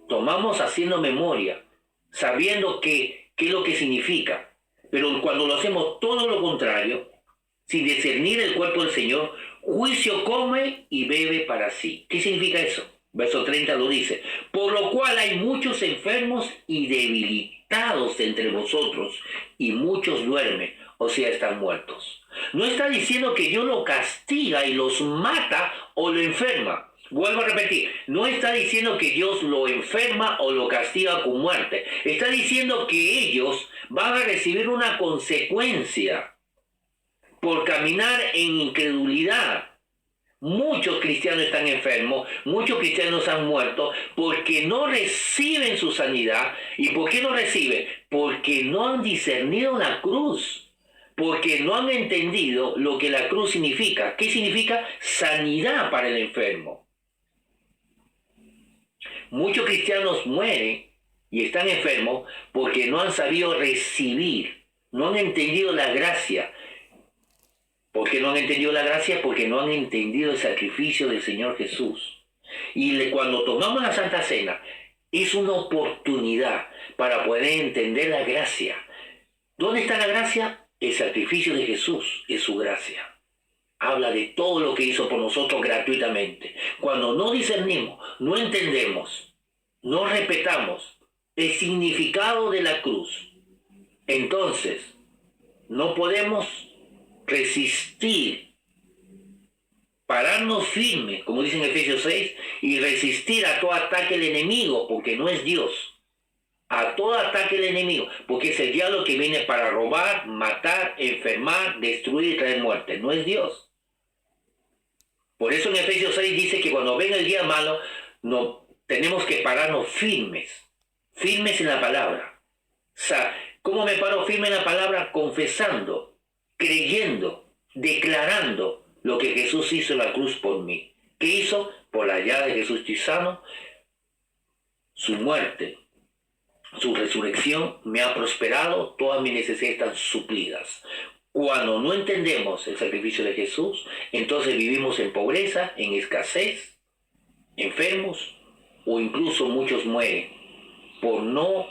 tomamos haciendo memoria, sabiendo qué es lo que significa, pero cuando lo hacemos todo lo contrario, sin discernir el cuerpo del Señor, juicio come y bebe para sí. ¿Qué significa eso? Verso 30 lo dice, por lo cual hay muchos enfermos y debilitados entre vosotros, y muchos duermen, o sea, están muertos. No está diciendo que Dios lo castiga y los mata o lo enferma. Vuelvo a repetir, no está diciendo que Dios lo enferma o lo castiga con muerte. Está diciendo que ellos van a recibir una consecuencia por caminar en incredulidad. Muchos cristianos están enfermos, muchos cristianos han muerto porque no reciben su sanidad. ¿Y por qué no reciben? Porque no han discernido la cruz, porque no han entendido lo que la cruz significa. ¿Qué significa? Sanidad para el enfermo. Muchos cristianos mueren y están enfermos porque no han sabido recibir, no han entendido la gracia. ¿Por qué no han entendido la gracia? Porque no han entendido el sacrificio del Señor Jesús. Y cuando tomamos la Santa Cena, es una oportunidad para poder entender la gracia. ¿Dónde está la gracia? El sacrificio de Jesús es su gracia. Habla de todo lo que hizo por nosotros gratuitamente. Cuando no discernimos, no entendemos, no respetamos el significado de la cruz, entonces no podemos resistir, pararnos firmes, como dice en Efesios 6, y resistir a todo ataque del enemigo, porque no es Dios. A todo ataque del enemigo, porque es el diablo que viene para robar, matar, enfermar, destruir y traer muerte. No es Dios. Por eso en Efesios 6 dice que cuando venga el día malo, no, tenemos que pararnos firmes, firmes en la palabra. O sea, ¿cómo me paro firme en la palabra? Confesando, creyendo, declarando lo que Jesús hizo en la cruz por mí. ¿Qué hizo? Por la llaga de Jesús estoy sano. Su muerte, su resurrección me ha prosperado, todas mis necesidades están suplidas. Cuando no entendemos el sacrificio de Jesús, entonces vivimos en pobreza, en escasez, enfermos, o incluso muchos mueren por no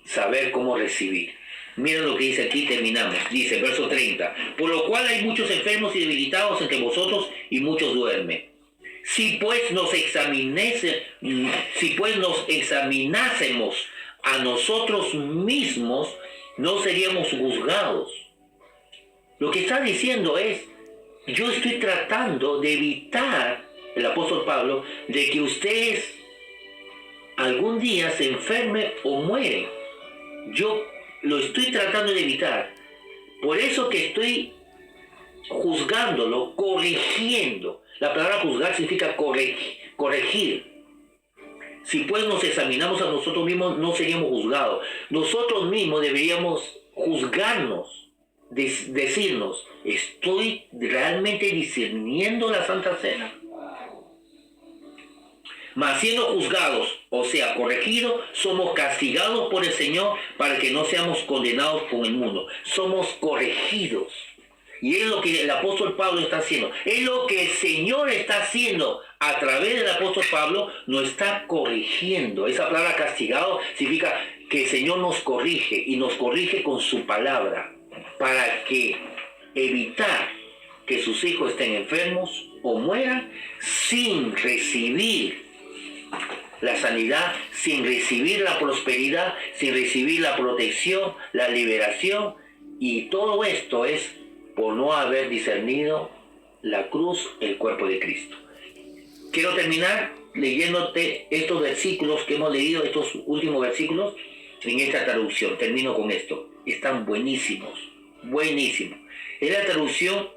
saber cómo recibir. Mira lo que dice aquí, terminamos. Dice, verso 30. Por lo cual hay muchos enfermos y debilitados entre vosotros y muchos duermen. Si pues nos examinásemos a nosotros mismos, no seríamos juzgados. Lo que está diciendo es, yo estoy tratando de evitar, el apóstol Pablo, de que ustedes algún día se enfermen o mueren. Yo lo estoy tratando de evitar. Por eso que estoy juzgándolo, corrigiendo. La palabra juzgar significa corregir. Si pues nos examinamos a nosotros mismos, no seríamos juzgados. Nosotros mismos deberíamos juzgarnos, decirnos, ¿estoy realmente discerniendo la Santa Cena? Mas siendo juzgados, o sea, corregidos, somos castigados por el Señor para que no seamos condenados con el mundo. Somos corregidos. Y es lo que el apóstol Pablo está haciendo. Es lo que el Señor está haciendo a través del apóstol Pablo, nos está corrigiendo. Esa palabra castigado significa que el Señor nos corrige y nos corrige con su palabra para que evitar que sus hijos estén enfermos o mueran sin recibir la sanidad, sin recibir la prosperidad, sin recibir la protección, la liberación. Y todo esto es por no haber discernido la cruz, el cuerpo de Cristo. Quiero terminar leyéndote estos versículos que hemos leído, estos últimos versículos, en esta traducción. Termino con esto. Están buenísimos, buenísimos. Es la traducción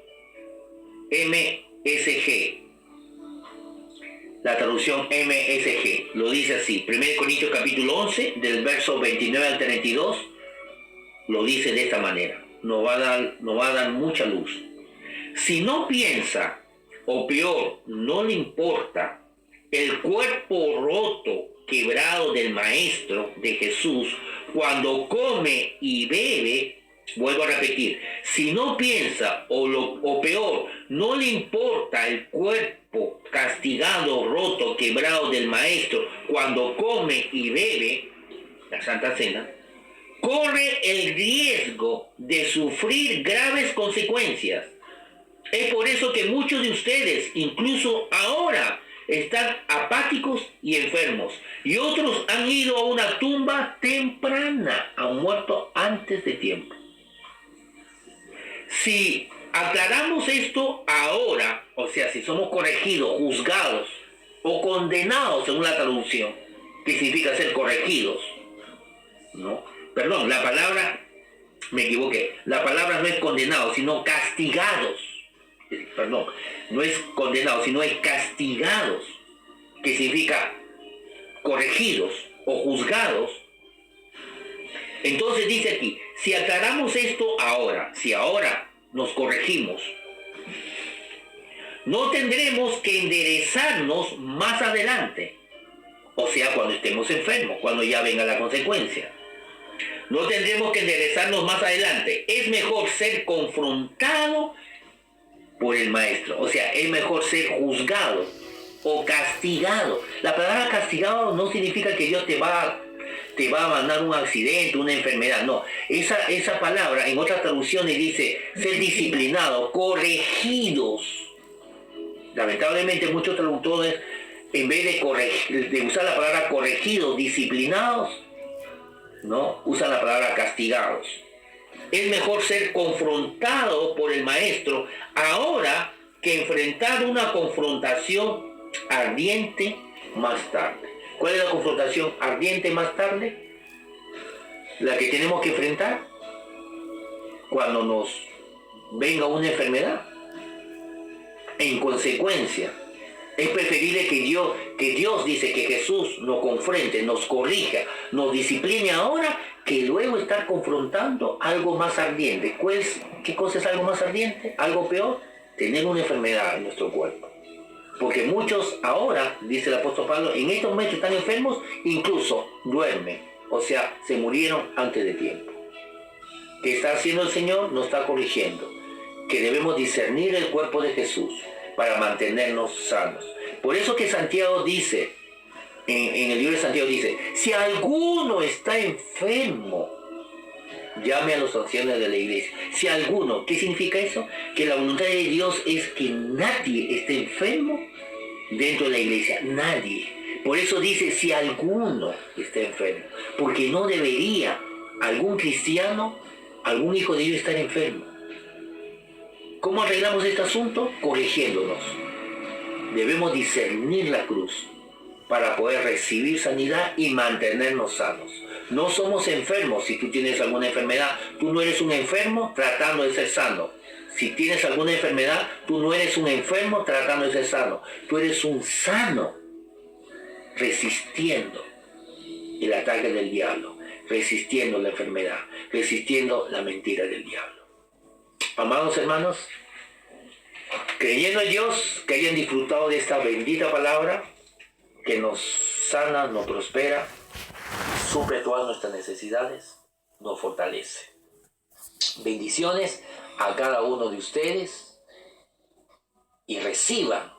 MSG. La traducción MSG lo dice así. 1 Corintios capítulo 11, del verso 29 al 32, lo dice de esta manera. Nos va a dar mucha luz. Si no piensa, o peor, no le importa, el cuerpo roto, quebrado del Maestro, de Jesús, cuando come y bebe, vuelvo a repetir, si no piensa, o peor, no le importa el cuerpo castigado, roto, quebrado del Maestro, cuando come y bebe, la Santa Cena, corre el riesgo de sufrir graves consecuencias. Es por eso que muchos de ustedes, incluso ahora, están apáticos y enfermos. Y otros han ido a una tumba temprana, han muerto antes de tiempo. Si aclaramos esto ahora, o sea, si somos corregidos, juzgados o condenados según la traducción, que significa ser corregidos, ¿no? Perdón, la palabra, me equivoqué, la palabra no es condenados, sino castigados. Perdón, no es condenados, sino es castigados, que significa corregidos o juzgados. Entonces dice aquí, si aclaramos esto ahora, si ahora nos corregimos, no tendremos que enderezarnos más adelante, o sea, cuando estemos enfermos, cuando ya venga la consecuencia. No tendremos que enderezarnos más adelante. Es mejor ser confrontado por el Maestro. O sea, es mejor ser juzgado o castigado. La palabra castigado no significa que Dios te va a mandar un accidente, una enfermedad. No, esa palabra en otras traducciones dice ser disciplinado, corregidos. Lamentablemente muchos traductores, en vez de usar la palabra corregidos, disciplinados, ¿no? Usan la palabra castigados. Es mejor ser confrontado por el Maestro ahora que enfrentar una confrontación ardiente más tarde. ¿Cuál es la confrontación ardiente más tarde? La que tenemos que enfrentar cuando nos venga una enfermedad. En consecuencia, es preferible que Dios dice que Jesús nos confronte, nos corrija, nos discipline ahora, que luego estar confrontando algo más ardiente. ¿Qué cosa es algo más ardiente? Algo peor, tener una enfermedad en nuestro cuerpo. Porque muchos ahora, dice el apóstol Pablo, en estos momentos están enfermos, incluso duermen. O sea, se murieron antes de tiempo. ¿Qué está haciendo el Señor? Nos está corrigiendo. Que debemos discernir el cuerpo de Jesús para mantenernos sanos. Por eso que Santiago dice, en el libro de Santiago dice, si alguno está enfermo, llame a los ancianos de la iglesia. Si alguno, ¿qué significa eso? Que la voluntad de Dios es que nadie esté enfermo dentro de la iglesia, nadie. Por eso dice, si alguno está enfermo, porque no debería algún cristiano, algún hijo de Dios estar enfermo. ¿Cómo arreglamos este asunto? Corrigiéndonos. Debemos discernir la cruz para poder recibir sanidad y mantenernos sanos. No somos enfermos. Si tú tienes alguna enfermedad, tú no eres un enfermo tratando de ser sano. Si tienes alguna enfermedad, tú no eres un enfermo tratando de ser sano. Tú eres un sano resistiendo el ataque del diablo, resistiendo la enfermedad, resistiendo la mentira del diablo. Amados hermanos, creyendo en Dios, que hayan disfrutado de esta bendita palabra que nos sana, nos prospera, suple todas nuestras necesidades, nos fortalece. Bendiciones a cada uno de ustedes y reciban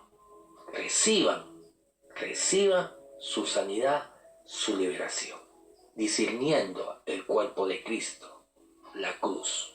su sanidad, su liberación, discerniendo el cuerpo de Cristo, la cruz.